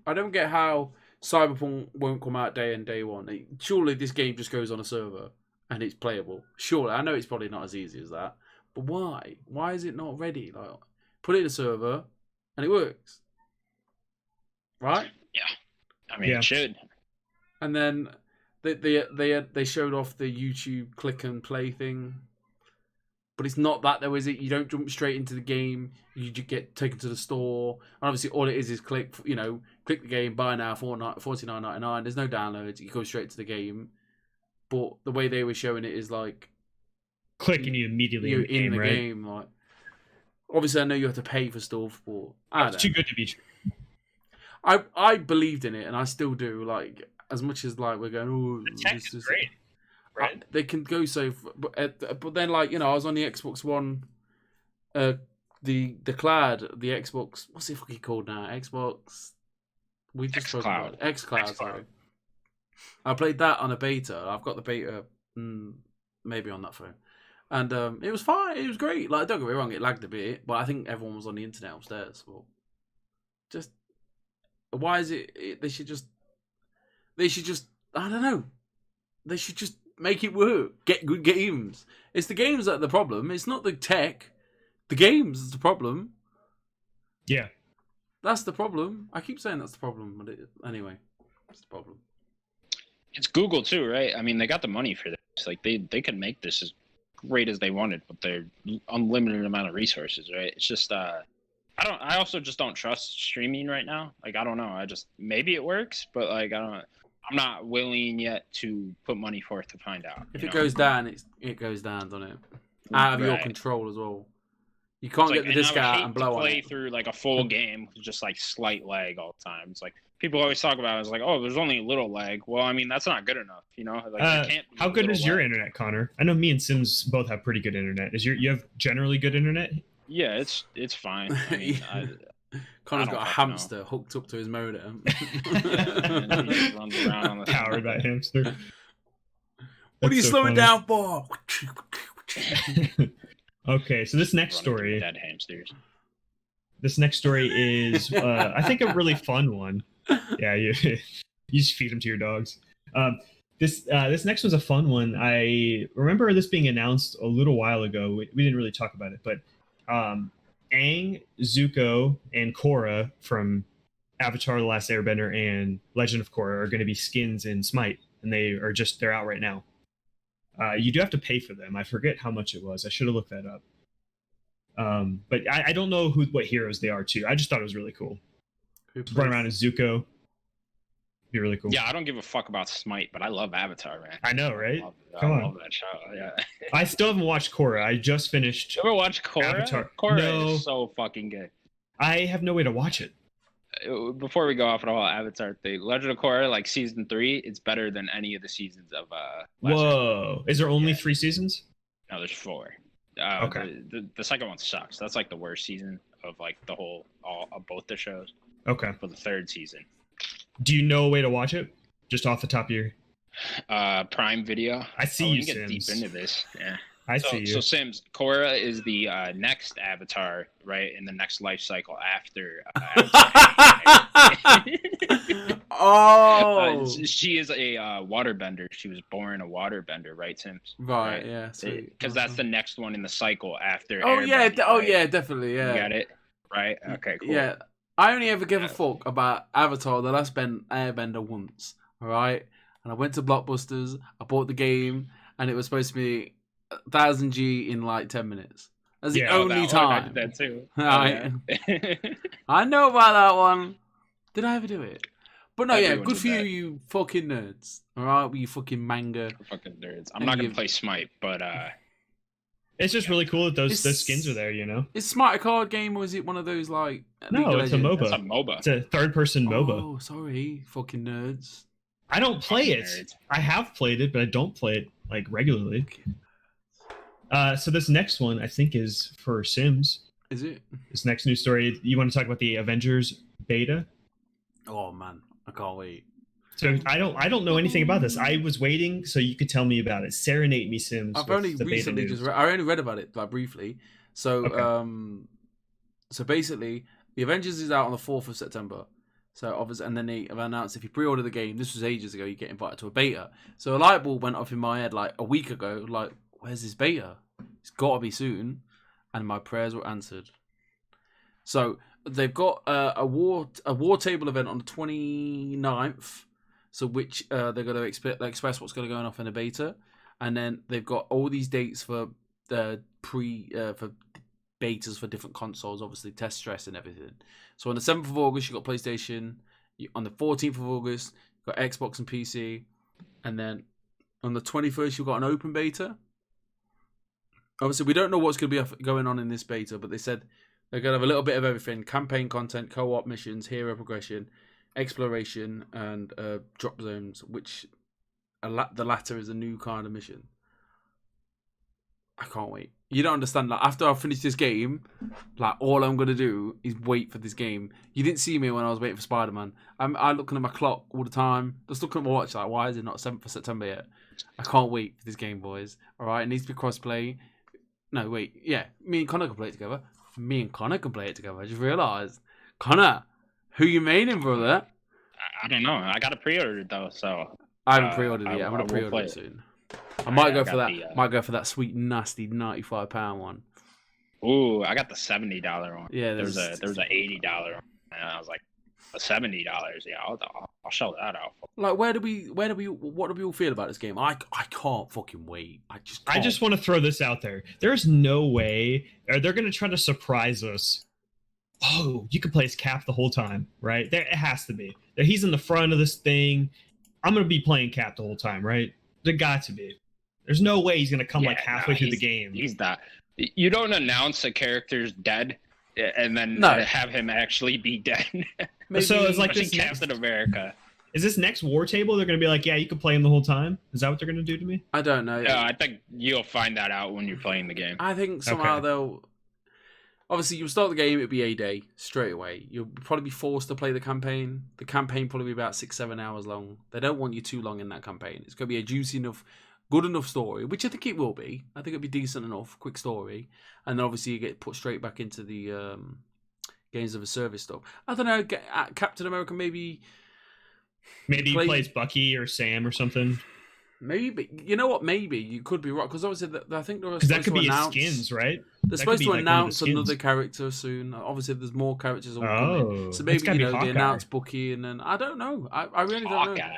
S2: I don't get how Cyberpunk won't come out day one. Surely this game just goes on a server and it's playable. Surely, I know it's probably not as easy as that, but why? Why is it not ready? Like, put it in a server and it works, right?
S3: Yeah, I mean, it should.
S2: And then they showed off the YouTube click and play thing, but it's not that though, is it? You don't jump straight into the game. You just get taken to the store, and obviously all it is click the game, buy now, $49.99. There's no downloads. You go straight to the game. But the way they were showing it is like
S1: click and you immediately
S2: you're
S1: in the
S2: game. Like, obviously, I know you have to pay for stuff, but
S1: it's too good to be true.
S2: I believed in it, and I still do. Like, as much as like we're going, oh,
S1: The tech is great. Right?
S2: They can go so, but then like I was on the Xbox One, the cloud, the Xbox. What's it fucking called now? Xbox. We just talked about it. xCloud. Sorry. I played that on a beta. I've got the beta, maybe on that phone, and it was fine. It was great. Like, don't get me wrong, it lagged a bit, but I think everyone was on the internet upstairs. Well, just why is it? They should just. I don't know. They should just make it work. Get good games. It's the games that are the problem. It's not the tech. The games is the problem.
S1: Yeah.
S2: That's the problem. I keep saying that's the problem, but anyway, it's the problem.
S3: It's Google too, right? I mean, they got the money for this. Like, they could make this as great as they wanted with their unlimited amount of resources, right? It's just I also just don't trust streaming right now. Like, I don't know. Maybe it works, but like I'm not willing yet to put money for it to find out.
S2: If it goes down, it goes down, doesn't it? Out of your control as well. You can't get the disc out and blow on it.
S3: Play through like a full game with just like slight lag all the time. It's like people always talk about it. It's like, oh, there's only a little lag. Well, I mean, that's not good enough, you know. Like, there can't be
S1: how good is your internet, Connor? I know me and Sims both have pretty good internet. You have generally good internet?
S3: Yeah, it's fine. I mean,
S2: Connor's got a hamster hooked up to his modem.
S3: Yeah, he just runs around on the
S1: powered by hamster.
S2: What are you slowing down for?
S1: Okay, so this next story.
S3: Dead hamsters.
S1: This next story is, I think, a really fun one. Yeah, you just feed them to your dogs. This next one's a fun one. I remember this being announced a little while ago. We didn't really talk about it, but Aang, Zuko, and Korra from Avatar: The Last Airbender and Legend of Korra are going to be skins in Smite, and they're out right now. You do have to pay for them. I forget how much it was. I should have looked that up. But I don't know what heroes they are too. I just thought it was really cool. Run around as Zuko. Be really cool.
S3: Yeah, I don't give a fuck about Smite, but I love Avatar, man.
S1: I know, right?
S3: I love that show. Yeah.
S1: I still haven't watched Korra. I just finished.
S3: You ever watch Korra?
S1: Avatar.
S3: Korra is so fucking good.
S1: I have no way to watch it.
S3: Before we go off at all Avatar thing, Legend of Korra, like season 3, it's better than any of the seasons of
S1: Whoa! Is there only 3 seasons?
S3: No, there's 4.
S1: Okay.
S3: The second one sucks. That's like the worst season of like the whole of both the shows.
S1: Okay.
S3: For the 3rd season.
S1: Do you know a way to watch it? Just off the top of your
S3: Prime Video.
S1: I see you,
S3: get
S1: Sims.
S3: deep into this. Yeah.
S1: See you.
S3: So Sims, Korra is the next Avatar, right? In the next life cycle after Avatar.
S2: Oh.
S3: She is a waterbender. She was born a waterbender, right, Sims?
S2: Right. Yeah.
S3: Because that's the next one in the cycle after.
S2: Oh yeah.
S3: Airbending, right?
S2: Yeah. Definitely. Yeah.
S3: You got it. Right. Okay. Cool.
S2: Yeah. I only ever give a fuck about Avatar: The Last Airbender once. All right. and I went to Blockbusters. I bought the game, and it was supposed to be 1000 G in like 10 minutes. That's the only time.
S3: I did that too.
S2: I know about that one. Did I ever do it? But no,
S3: Everyone
S2: yeah, good
S3: did
S2: for you,
S3: that.
S2: you fucking nerds. All right, you fucking manga.
S3: Fucking nerds. I'm not gonna play Smite, but
S1: It's just really cool that those skins are there, you know?
S2: Is Smite a card game, or is it one of those like...
S1: No, it's a MOBA.
S3: it's a MOBA.
S1: It's a third-person MOBA.
S2: Oh, sorry, fucking nerds.
S1: I don't play it.
S3: Nerds.
S1: I have played it, but I don't play it like regularly. So this next one, I think, is for Sims.
S2: Is it?
S1: This next news story, you want to talk about the Avengers beta?
S2: Oh man, I can't wait.
S1: So I don't know anything about this. I was waiting so you could tell me about it. Serenade me, Sims.
S2: I've
S1: with
S2: only
S1: the beta
S2: recently
S1: news.
S2: I only read about it like briefly. So
S1: Okay.
S2: so basically, the Avengers is out on the 4th of September. So obviously, and then they have announced if you pre-order the game, this was ages ago, you get invited to a beta. So a light bulb went off in my head like a week ago. Like, where's this beta? It's got to be soon, and my prayers were answered. So they've got a war table event on the 29th. So which they're going to express what's going to go on off in the beta, and then they've got all these dates for the for betas for different consoles, obviously test stress and everything. So on the 7th of August, you got PlayStation. On the 14th of August, you got Xbox and PC, and then on the 21st, you've got an open beta. Obviously, we don't know what's going to be going on in this beta, but they said they're going to have a little bit of everything: campaign content, co-op missions, hero progression, exploration, and drop zones, which the latter is a new kind of mission. I can't wait. You don't understand. Like, after I finish this game, like, all I'm going to do is wait for this game. You didn't see me when I was waiting for Spider-Man. I'm looking at my clock all the time. Just looking at my watch, like, why is it not 7th of September yet? I can't wait for this game, boys. All right, it needs to be cross-play. No, wait. Yeah, me and Connor can play it together. I just realised. Connor, who you maining, brother?
S3: I don't know. I got to pre-order it though, so
S2: I haven't pre-ordered it yet. I'm gonna pre-order it soon. I might go for that. Might go for that sweet, nasty £95 one.
S3: Ooh, I got the $70 one.
S2: Yeah,
S3: there's a $80 one, and I was like, $70. Yeah, I'll shell that out.
S2: Like, what do we all feel about this game? I can't fucking wait. I
S1: just want to throw this out there. There's no way they're going to try to surprise us. Oh, you can play as Cap the whole time, right? It has to be. He's in the front of this thing. I'm going to be playing Cap the whole time, right? There got to be. There's no way he's going to come like halfway through the game.
S3: He's not. You don't announce a character's dead and then have him actually be dead.
S1: So it's like this
S3: Captain America.
S1: Is this next war table? They're going to be like, yeah, you can play him the whole time. Is that what they're going to do to me?
S2: I don't know.
S3: No, I think you'll find that out when you're playing the game.
S2: I think somehow they'll. Obviously, you'll start the game. It'll be a day straight away. You'll probably be forced to play the campaign. The campaign probably be about 6-7 hours long. They don't want you too long in that campaign. It's going to be a juicy enough, good enough story, which I think it will be. I think it'll be decent enough, quick story, and then obviously you get put straight back into the games of a service stuff. I don't know. Captain America maybe
S1: he plays Bucky or Sam or something.
S2: Maybe, you know what? Maybe you could be right, because obviously I think they're
S1: supposed that could to be announce skins, right?
S2: They're supposed to announce another character soon. Obviously, there's more characters all coming, so maybe they announce Bucky, and then I don't know. I really don't know.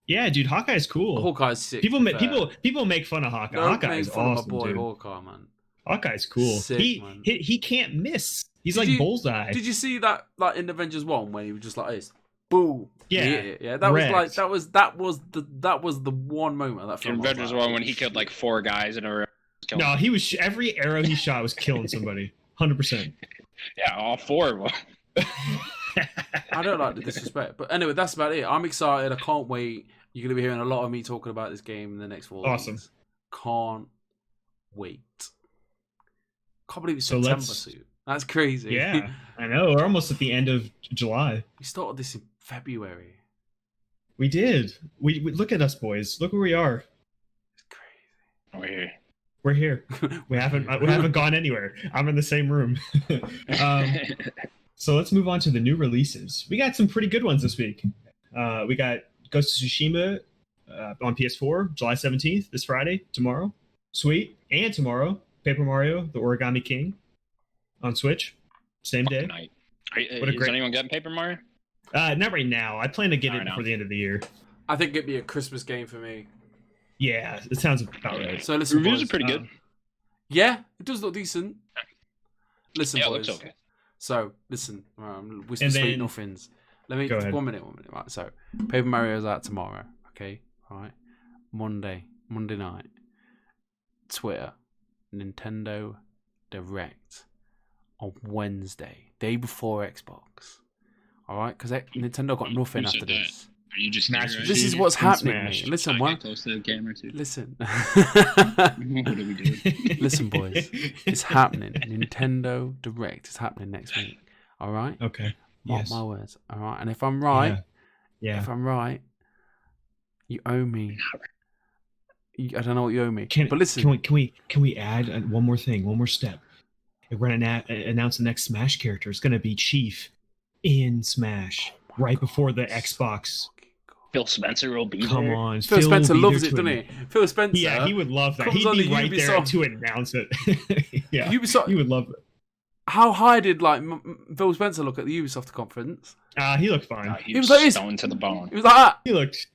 S1: Yeah, dude, Hawkeye's cool.
S2: Hawkeye's sick.
S1: People make fun of Hawkeye. Hawkeye's awesome,
S2: my boy,
S1: dude.
S2: Hawkeye, man.
S1: Hawkeye's cool.
S2: Sick,
S1: he can't miss. He's like Bullseye.
S2: Did you see that like in Avengers 1 when he was just like this? Boo.
S1: Yeah.
S2: That was the one moment of that film.
S3: In Avengers 1 when he killed like 4 guys in a row.
S1: No, he was every arrow he shot was killing somebody. 100%.
S3: Yeah, all 4 of them.
S2: I don't like the disrespect, but anyway, that's about it. I'm excited. I can't wait. You're gonna be hearing a lot of me talking about this game in the next 4 weeks. Can't wait. Can't believe it's September soon. That's crazy.
S1: Yeah, I know. We're almost at the end of July.
S2: We started this in February.
S1: We did. We look at us, boys. Look where we are.
S2: It's crazy.
S3: We're
S1: here. We haven't gone anywhere. I'm in the same room. So let's move on to the new releases. We got some pretty good ones this week. We got Ghost of Tsushima on PS4, July 17th, this Friday, tomorrow. Sweet. And tomorrow, Paper Mario, The Origami King on Switch. Same day.
S3: Is anyone getting Paper Mario?
S1: Not right now. I plan to get it before the end of the year.
S2: I think it'd be a Christmas game for me.
S1: Yeah, it sounds about right.
S2: So listen,
S3: Reviews
S2: boys,
S3: are pretty good.
S2: Yeah, it does look decent. Listen,
S3: Yeah, it
S2: boys.
S3: looks okay.
S2: So listen, whisper
S1: And
S2: sweet
S1: then-
S2: nothings. Let me
S1: Go ahead.
S2: 1 minute. Right. So Paper Mario's out tomorrow. Okay, right. Monday night. Twitter, Nintendo Direct on Wednesday, day before Xbox. All right, because Nintendo got nothing
S3: Who said
S2: after
S3: that?
S2: this.
S3: Are you just
S1: Smash
S3: here, right?
S2: This is
S1: Chief
S2: what's
S1: and
S2: happening,
S1: Smash.
S2: mate. Listen,
S3: Get
S2: what?
S3: close to the camera too.
S2: Listen.
S3: What are we doing?
S2: Listen, boys. It's happening. Nintendo Direct is happening next week. All right.
S1: Okay.
S2: Mark
S1: Yes.
S2: my words. All right. And if I'm right,
S1: Yeah.
S2: if I'm right, you owe me. I don't know what you owe me. But listen,
S1: Can we add one more thing, one more step? If we're gonna announce the next Smash character, it's gonna be Chief in Smash right before the Xbox.
S3: Phil Spencer will be
S1: Come
S3: there.
S1: on,
S2: Phil Spencer
S1: will be
S2: loves
S1: there
S2: it,
S1: to
S2: doesn't he? Phil Spencer.
S1: Yeah, he would love that.
S2: comes
S1: He'd
S2: on
S1: be
S2: the
S1: right there
S2: Ubisoft-
S1: to announce it. Yeah,
S2: Ubisoft.
S1: he would love it.
S2: How high did Phil Spencer look at the Ubisoft conference?
S1: He looked fine.
S3: He
S2: It
S3: was
S2: was like this.
S3: stoned to the bone.
S2: It was like that.
S1: He looked.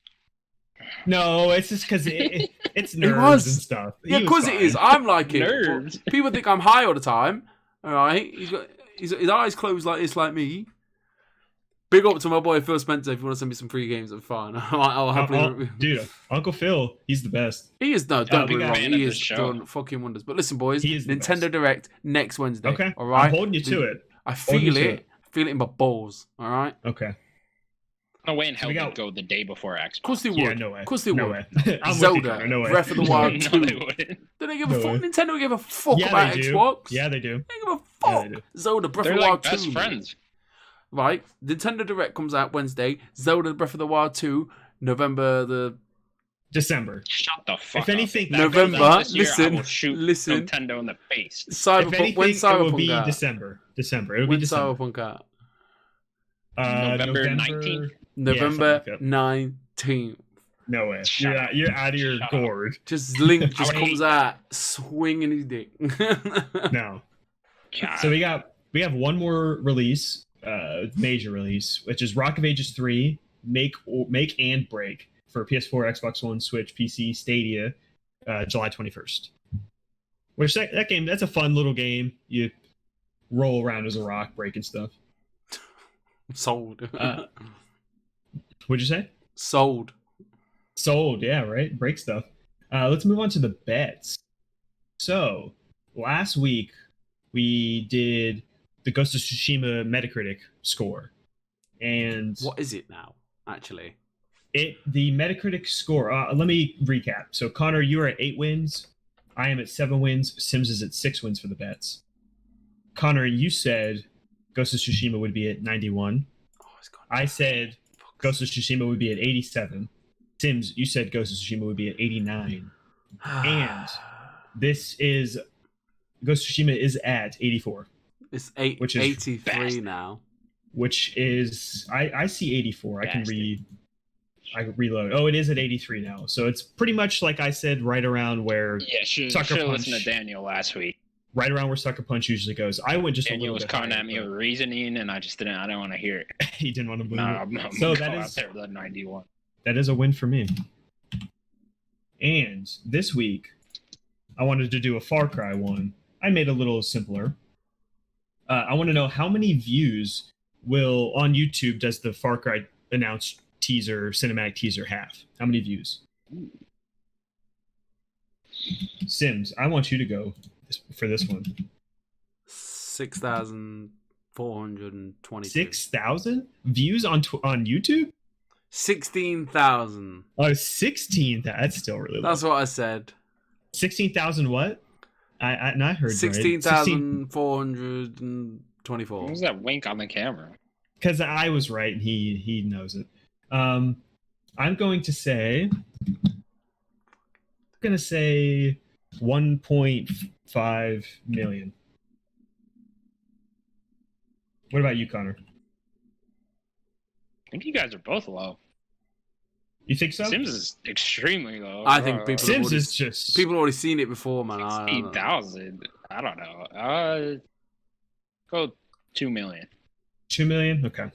S1: No, it's just because it's
S2: He
S1: nerds
S2: was.
S1: and stuff. He
S2: Yeah,
S1: was
S2: because it
S1: fine.
S2: is. I'm like it.
S3: Nerds.
S2: But people think I'm high all the time. All right. He's got his eyes closed like this, like me. Big up to my boy Phil Spencer. If you want to send me some free games, I'm fine. I'll happily.
S1: Dude, Uncle Phil, he's the best.
S2: He is don't get
S1: big
S2: me wrong.
S3: fan of
S2: He
S3: this
S2: is
S3: show.
S2: done fucking wonders. But listen, boys,
S1: He is the
S2: Nintendo
S1: best.
S2: Direct next Wednesday.
S1: Okay,
S2: All right.
S1: I'm holding you to it.
S2: I
S1: Hold you
S2: feel
S1: to
S2: it. I feel it in my balls. All right.
S1: Okay.
S3: No way in hell
S1: we
S3: they'd
S1: got-
S3: go the day before Xbox.
S2: Of course they would.
S1: Yeah, no way.
S2: Of course they
S1: No
S2: would.
S1: way. I'm with you,
S2: Zelda,
S1: Connor, no way.
S2: Breath of the Wild
S3: No,
S2: 2.
S3: they wouldn't.
S2: They don't give
S1: No
S2: a fuck.
S1: way.
S2: Nintendo don't give a fuck
S1: Yeah,
S2: about
S1: they do.
S2: Xbox.
S1: Yeah, they do.
S2: They don't give a
S1: Yeah,
S2: fuck.
S1: they do.
S2: Zelda Breath
S3: They're
S2: of the Wild
S3: like
S2: 2.
S3: best friends.
S2: Right? Nintendo Direct comes out Wednesday. Zelda Breath of the Wild 2, November the...
S1: December.
S3: Shut the fuck
S1: If
S3: up.
S1: anything,
S3: That
S2: November,
S3: goes out this year,
S2: listen,
S3: I will shoot
S2: listen.
S3: Nintendo in the face.
S1: If
S2: Cyberpunk.
S1: anything,
S2: When
S1: it will
S2: Cyberpunk
S1: be
S2: out?
S1: December. It'll be
S2: When
S1: December.
S2: Cyberpunk out?
S3: November 19th?
S2: November
S1: something like that.
S2: 19th.
S1: No way.
S3: Shut
S1: You're out of your
S3: Shut up.
S1: gourd.
S2: Just Link just
S3: Wait.
S2: comes out swinging his dick.
S1: No.
S3: God.
S1: So we have one more release, major release, which is Rock of Ages 3, make and break for PS4, Xbox One, Switch, PC, Stadia, July 21st. Which that game, that's a fun little game. You roll around as a rock, breaking stuff.
S2: Sold.
S1: What'd you say?
S2: Sold.
S1: Sold, yeah, right? Break stuff. Let's move on to the bets. So, last week we did the Ghost of Tsushima Metacritic score. And
S2: What is it now, actually?
S1: the Metacritic score, let me recap. So, Connor, you are at 8 wins. I am at 7 wins. Sims is at 6 wins for the bets. Connor, you said Ghost of Tsushima would be at 91.
S2: Oh, it's gone.
S1: I said Ghost of Tsushima would be at 87. Sims, you said Ghost of Tsushima would be at 89. And this is Ghost of Tsushima is at 84,
S2: It's
S1: which is
S2: 83
S3: fast.
S2: now.
S1: which is I see 84. I can
S3: Bastard.
S1: reload. Oh, it is at 83 now. So it's pretty much like I said, right around where
S3: Yeah, should
S1: Sucker
S3: have
S1: Punch.
S3: listened to Daniel last week.
S1: Sucker Punch usually goes. I went just
S3: Daniel
S1: a
S3: was
S1: little bit
S3: coming
S1: higher,
S3: at me with reasoning, and I didn't want to hear it.
S1: but he didn't want to believe
S3: No,
S1: it.
S3: I'm
S1: So
S3: gonna
S1: that
S3: go
S1: is-
S3: out there with a 91.
S1: That is a win for me. And this week, I wanted to do a Far Cry one. I made it a little simpler. I want to know how many views will on YouTube does the Far Cry announced teaser, cinematic teaser have? How many views? Sims, I want you to go for this one.
S2: 6,422.
S1: 6,000 views on YouTube?
S2: 16,000.
S1: Oh, 16. That's still really low.
S2: That's what I said.
S1: 16,000 what? I heard right.
S2: 16,424.
S3: What was that wink on the camera?
S1: Because I was right and he knows it. I'm going to say 1.5 million. What about you, Connor?
S3: I think you guys are both low.
S1: You think so?
S3: Sims is extremely low.
S2: I think people-
S1: Sims is just
S2: People have already seen it before, man. I don't know.
S3: 16,000. I don't know. Go 2 million.
S1: 2 million. Okay,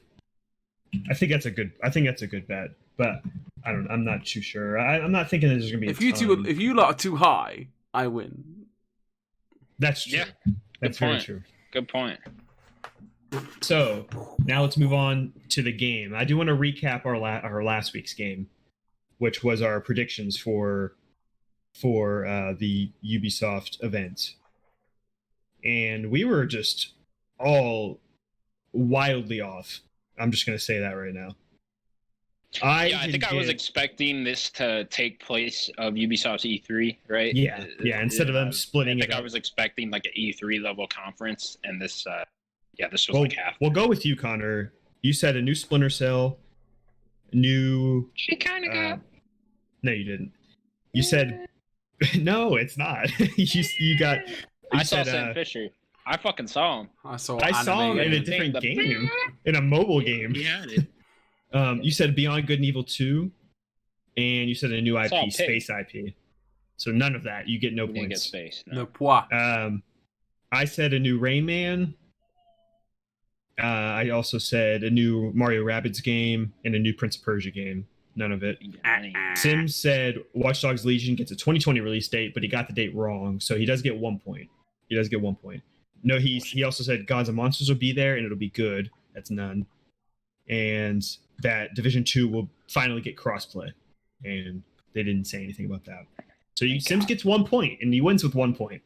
S1: I think that's a good bet. But I'm not too sure. I'm not thinking there's gonna be.
S2: If you lot are too high, I win.
S1: That's true.
S3: Yeah.
S1: That's
S3: Good
S1: very
S3: point.
S1: true.
S3: Good point.
S1: So now let's move on to the game. I do want to recap our last week's game, which was our predictions for the Ubisoft event, and we were just all wildly off. I'm just going to say that right now.
S3: I think I was expecting this to take place of Ubisoft's E3, right?
S1: Yeah. Instead of them splitting
S3: I
S1: it
S3: think I
S1: up.
S3: was expecting like an E3 level conference, and this was like half.
S1: We'll go with you, Connor. You said a new Splinter Cell, new.
S3: She kind of got.
S1: No, you didn't. You said no. It's not. you got.
S3: I saw Sam Fisher. I fucking saw him.
S1: I saw him in a different game, in a mobile game.
S3: Yeah, dude.
S1: You said Beyond Good and Evil 2, and you said a new IP,
S3: all
S1: Space IP. So none of that. You get no
S3: We didn't get
S1: points.
S3: space.
S2: No pois.
S1: I said a new Rayman. I also said a new Mario Rabbids game and a new Prince of Persia game. None of it. Sims said Watch Dogs Legion gets a 2020 release date, but he got the date wrong, so he does get 1 point. No, he also said Gods and Monsters will be there and it'll be good. That's none. And that Division 2 will finally get crossplay, and they didn't say anything about that. So Sims gets 1 point, and he wins with 1 point.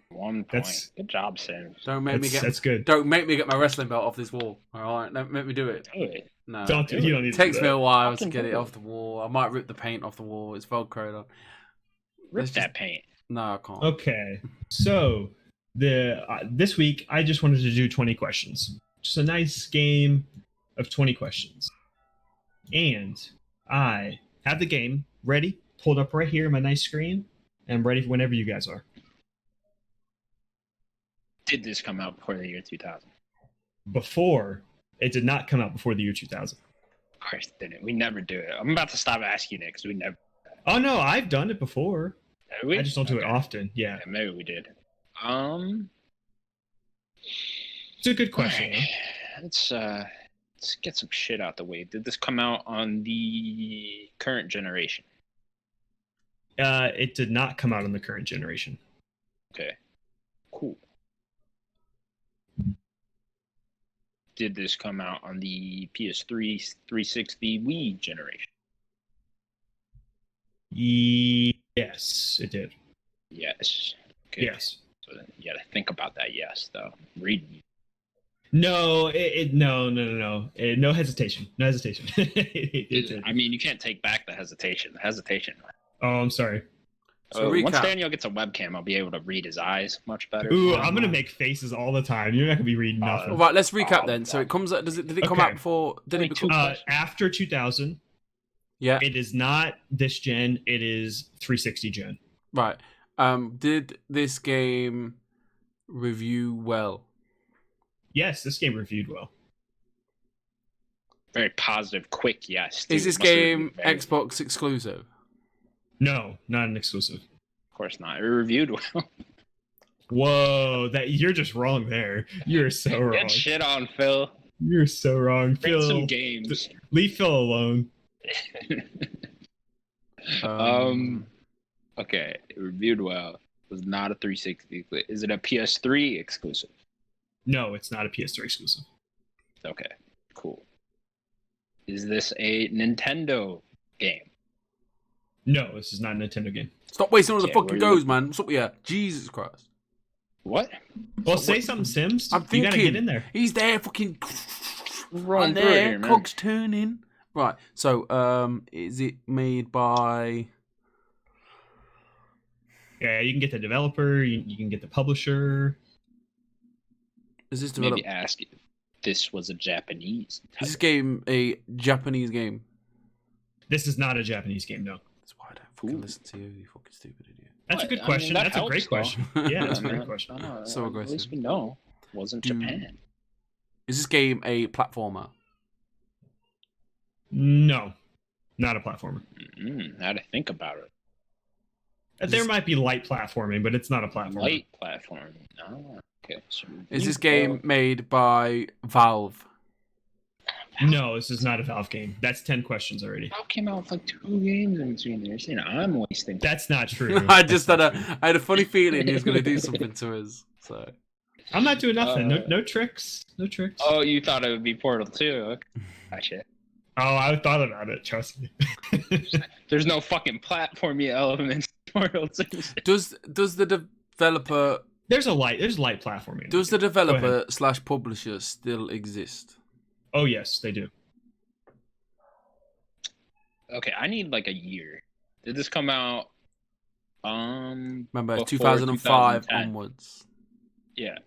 S3: 1 point. Good job, Sims.
S1: That's good.
S2: Don't make me get my wrestling belt off this wall. All right, don't make me do it.
S3: Do it.
S2: No,
S1: You don't need
S2: it
S1: to
S2: takes
S1: do
S2: me
S1: that.
S2: a while to get it off the wall. I might rip the paint off the wall. It's Velcroed on.
S3: Rip that paint.
S2: No, I can't.
S1: Okay, so this week I just wanted to do 20 questions. Just a nice game of 20 questions. And I have the game ready, pulled up right here on my nice screen, and I'm ready for whenever you guys are.
S3: Did this come out before the year 2000?
S1: It did not come out before the year 2000.
S3: Of course it didn't. We never do it. I'm about to stop asking it because we never.
S1: Oh no, I've done it before.
S3: Did we?
S1: I just don't do it often. Yeah.
S3: Maybe we did.
S1: It's a good question.
S3: Right. Let's get some shit out the way. Did this come out on the current generation?
S1: It did not come out on the current generation.
S3: Okay. Cool. Did this come out on the PS3, 360, Wii generation?
S1: Yes, it did.
S3: Yes. Okay.
S1: Yes.
S3: So then you gotta think about that yes, though. Reading.
S1: No, no. No hesitation. No hesitation. It did.
S3: I mean, you can't take back the hesitation. The hesitation.
S1: Oh, I'm sorry.
S2: So
S3: once Daniel gets a webcam, I'll be able to read his eyes much better.
S1: Ooh, I'm gonna make faces all the time. You're not gonna be reading nothing.
S2: All right, let's recap then. So it comes. Did it come out before? Did it become?
S1: After 2000.
S2: Yeah.
S1: It is not this gen. It is 360 gen.
S2: Right. Did this game review well?
S1: Yes, this game reviewed well.
S3: Very positive, quick yes.
S2: Is this game Xbox exclusive?
S1: No, not an exclusive.
S3: Of course not. It reviewed well.
S1: Whoa, you're just wrong there. You're so wrong.
S3: Get shit on, Phil.
S1: You're so wrong,
S3: Play
S1: Phil.
S3: some games.
S1: Leave Phil alone.
S3: Okay, it reviewed well. It was not a 360. Is it a PS3 exclusive?
S1: No, it's not a PS3 exclusive.
S3: Okay, cool. Is this a Nintendo game?
S1: No, this is not a Nintendo game.
S2: Stop wasting all the fucking goes, man. What's up with you? Jesus Christ.
S3: What?
S1: Well, say something, Sims.
S2: I'm thinking.
S1: You gotta get in there.
S2: He's there, fucking.
S3: Run
S2: there,
S3: here, man.
S2: cogs turning. Right. So, is it made by?
S1: Yeah, you can get the developer. You can get the publisher.
S2: Is this developed?
S3: Maybe ask if this was a Japanese title.
S2: Is this game a Japanese game?
S1: This is not a Japanese game, no.
S2: That's why I don't fucking listen to you, you fucking stupid idiot.
S1: That's a good question. That's a great question. Yeah, that's a great question.
S3: At
S2: So aggressive.
S3: least we know it wasn't Japan.
S2: Is this game a platformer?
S1: No, not a platformer.
S3: How to think about it.
S1: There might be light platforming, but it's not a platformer.
S3: Light platforming. Oh, okay. So
S2: Is this game made by Valve?
S1: No, this is not a Valve game. That's 10 questions already.
S3: Valve came out with like 2 games in between there. You know, I'm wasting.
S1: That's not true.
S2: I had a funny feeling he was going to do something to us. So
S1: I'm not doing nothing. No tricks. No tricks.
S3: Oh, you thought it would be Portal 2? Okay. Gotcha.
S1: Oh, I thought about it. Trust me.
S3: There's no fucking platforming elements in Portal 2.
S2: does the developer
S1: There's light platforming.
S2: does the developer / publisher still exist?
S1: Oh yes, they do.
S3: Okay, I need like a year. Did this come out?
S2: Remember,
S3: before
S2: 2005
S3: 2010?
S2: onwards.
S3: Yeah.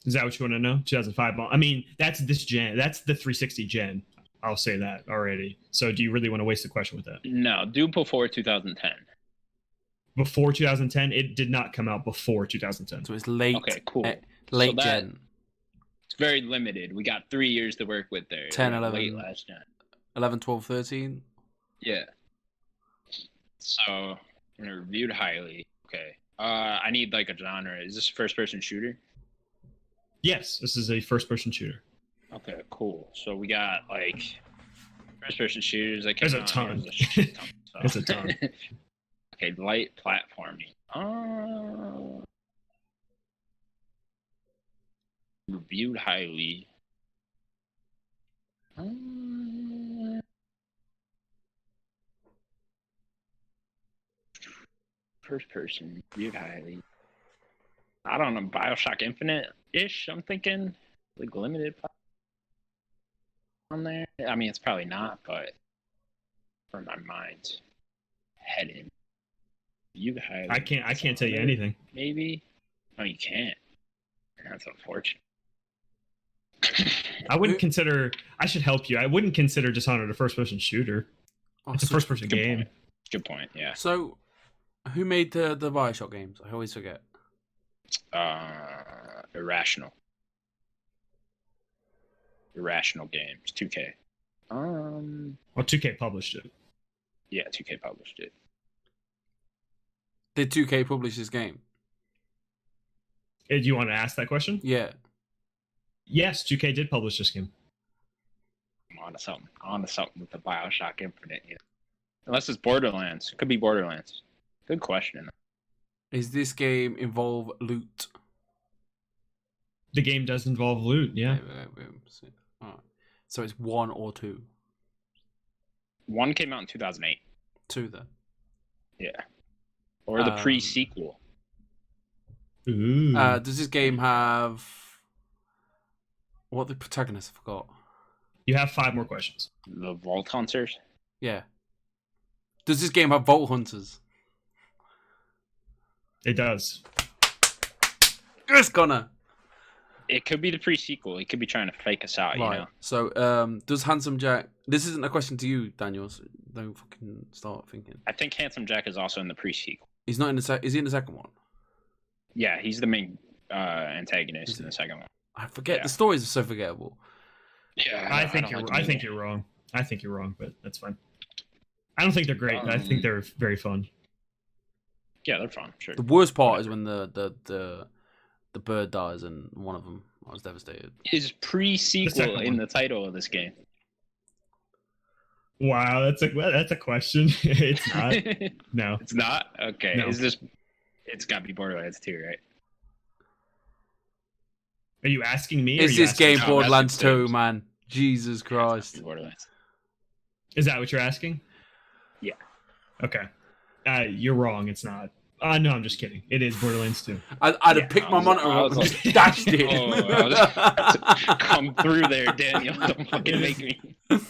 S1: Is that what you want to know? 2005. I mean, that's this gen. That's the 360 gen. I'll say that already. So, do you really want to waste the question with that?
S3: No, do before 2010.
S1: Before 2010, it did not come out before 2010.
S2: So it's late.
S3: Okay, cool.
S2: Late
S3: So that-
S2: gen.
S3: It's very limited. We got 3 years to work with there.
S2: 10,
S3: Yeah,
S2: 11.
S3: Late last gen.
S2: 11, 12, 13.
S3: Yeah. So, reviewed highly. Okay. I need like a genre. Is this a first-person shooter?
S1: Yes, this is a first-person shooter.
S3: Okay, cool. So we got like first-person shooters. That
S1: There's
S3: came
S1: a
S3: out.
S1: ton.
S3: There's a shit ton of
S1: There's a
S3: stuff.
S1: ton.
S3: Okay, light platforming. Reviewed highly. First person, reviewed highly. I don't know, BioShock Infinite-ish, I'm thinking. Like limited on there. I mean, it's probably not, but for my mind's heading. You highly.
S1: I can't tell you anything.
S3: Maybe. No, you can't. That's unfortunate.
S1: I wouldn't consider. I should help you. I wouldn't consider Dishonored a first-person shooter.
S2: Oh,
S1: It's a
S2: so-
S1: first-person
S3: Good
S1: game.
S3: point. Good point. Yeah.
S2: So, who made the BioShock games? I always forget.
S3: Irrational. Irrational Games. 2K.
S1: Well, 2K published it.
S3: Yeah, 2K published it.
S2: Did 2K publish this game?
S1: Do you want to ask that question?
S2: Yeah.
S1: Yes, 2K did publish this game.
S3: I'm on to something. With the BioShock Infinite. Yeah. Unless it's Borderlands. It could be Borderlands. Good question.
S2: Is this game involve loot?
S1: The game does involve loot. Yeah.
S2: Wait. Alright. So it's 1 or 2?
S3: 1 came out in 2008.
S2: 2 then.
S3: Yeah. Or the pre-sequel.
S1: Ooh.
S2: Does this game have what the protagonist? I forgot.
S1: You have 5 more questions.
S3: The Vault Hunters.
S2: Yeah. Does this game have Vault Hunters?
S1: It does.
S2: Yes, Connor.
S3: It could be the pre-sequel. He could be trying to fake us out, you know.
S2: So, does Handsome Jack? This isn't a question to you, Daniel. So don't fucking start thinking.
S3: I think Handsome Jack is also in the pre-sequel.
S2: He's not in the Is he in the second one?
S3: Yeah, he's the main antagonist in the second one.
S2: I forget.
S3: Yeah.
S2: The stories are so forgettable.
S3: Yeah,
S1: I think you're wrong. I think you're wrong, but that's fine. I don't think they're great. I think they're very fun.
S3: Yeah, they're fun. Sure.
S2: The worst part is when the bird dies, and one of them. I was devastated.
S3: Is
S1: The
S3: pre-sequel
S1: second
S3: in
S1: one.
S3: the title of this game?
S1: Wow, that's a question. It's not. No.
S3: It's not? Okay.
S1: No.
S3: Is this? It's got to be Borderlands 2, right?
S1: Are you asking me? Or
S2: Is
S1: are you
S2: this
S1: asking-
S2: game
S3: No,
S2: Borderlands
S3: that's
S2: 2,
S3: it.
S2: man? Jesus
S3: It's gotta
S2: Christ.
S3: be Borderlands.
S1: Is that what you're asking?
S3: Yeah.
S1: Okay. You're wrong. It's not. No, I'm just kidding. It is Borderlands 2.
S2: I'd
S3: Yeah,
S2: have picked
S3: I
S2: my
S3: was-
S2: monitor
S3: I
S2: up
S3: was
S2: and
S3: like-
S2: just dashed it.
S3: Come through there, Daniel. Don't fucking make me.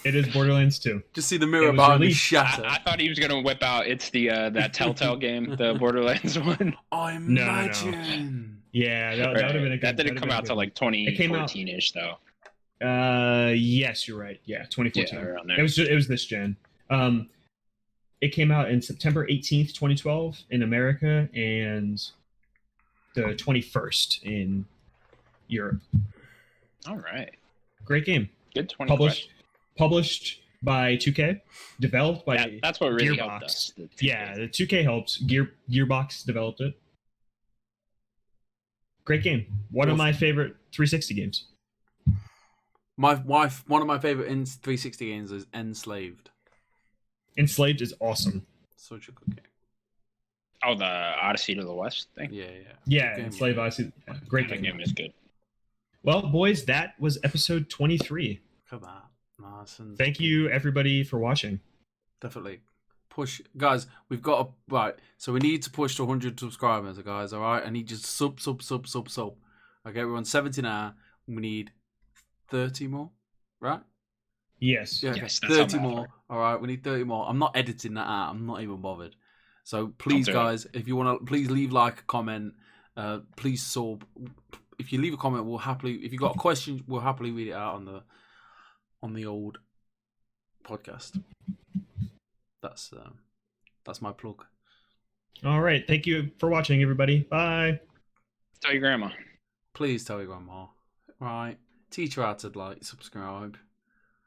S1: It is Borderlands 2.
S2: Just see the
S1: It
S2: mirror
S1: was
S2: behind me
S1: released-
S2: shatter.
S3: I thought he was gonna whip out. It's the that Telltale game, the Borderlands one.
S2: I
S1: no.
S2: imagine.
S1: Yeah, that would have been a good.
S3: That didn't
S1: that'd
S3: come
S1: been a
S3: out
S1: good
S3: till
S1: one.
S3: like 2014-ish though.
S1: Yes, you're right. Yeah, 2014.
S3: Yeah, around there.
S1: It was this gen. It came out in September 18th, 2012 in America, and the 21st in Europe.
S3: All right.
S1: Great game.
S3: Good 20
S1: Published by 2K, developed by
S3: that's what really
S1: Gearbox.
S3: helped us. the 2K.
S1: Yeah, the 2K helps. Gearbox developed it. Great game. One of my favorite 360 games.
S2: My wife, one of my favorite 360 games is Enslaved.
S1: Enslaved is awesome.
S2: Such a good game.
S3: Oh, the Odyssey to the West thing.
S2: Yeah.
S1: Yeah,
S2: Good game.
S1: Enslaved Odyssey. Great
S3: That
S1: game.
S3: game is good.
S1: Well, boys, that was episode 23.
S2: Come on. Nice and
S1: Thank you, everybody, for watching.
S2: definitely push, guys. We've got to right. So we need to push to 100 subscribers, guys. All right. I need just sub. Okay, we're on 70 now. We need 30 more, right?
S1: Yes.
S2: Yeah,
S3: Yes,
S2: okay.
S3: that's
S2: 30
S3: how
S2: more. All right, we need 30 more. I'm not editing that out. I'm not even bothered. So please,
S3: do it.
S2: guys, if you want to, please leave like, a comment. Please sub. If you leave a comment, we'll happily. If you got a question, we'll happily read it out on the old podcast. That's my plug.
S1: All right. Thank you for watching, everybody. Bye.
S3: Tell your grandma.
S2: Please tell your grandma. Right. Teach her how to like, subscribe.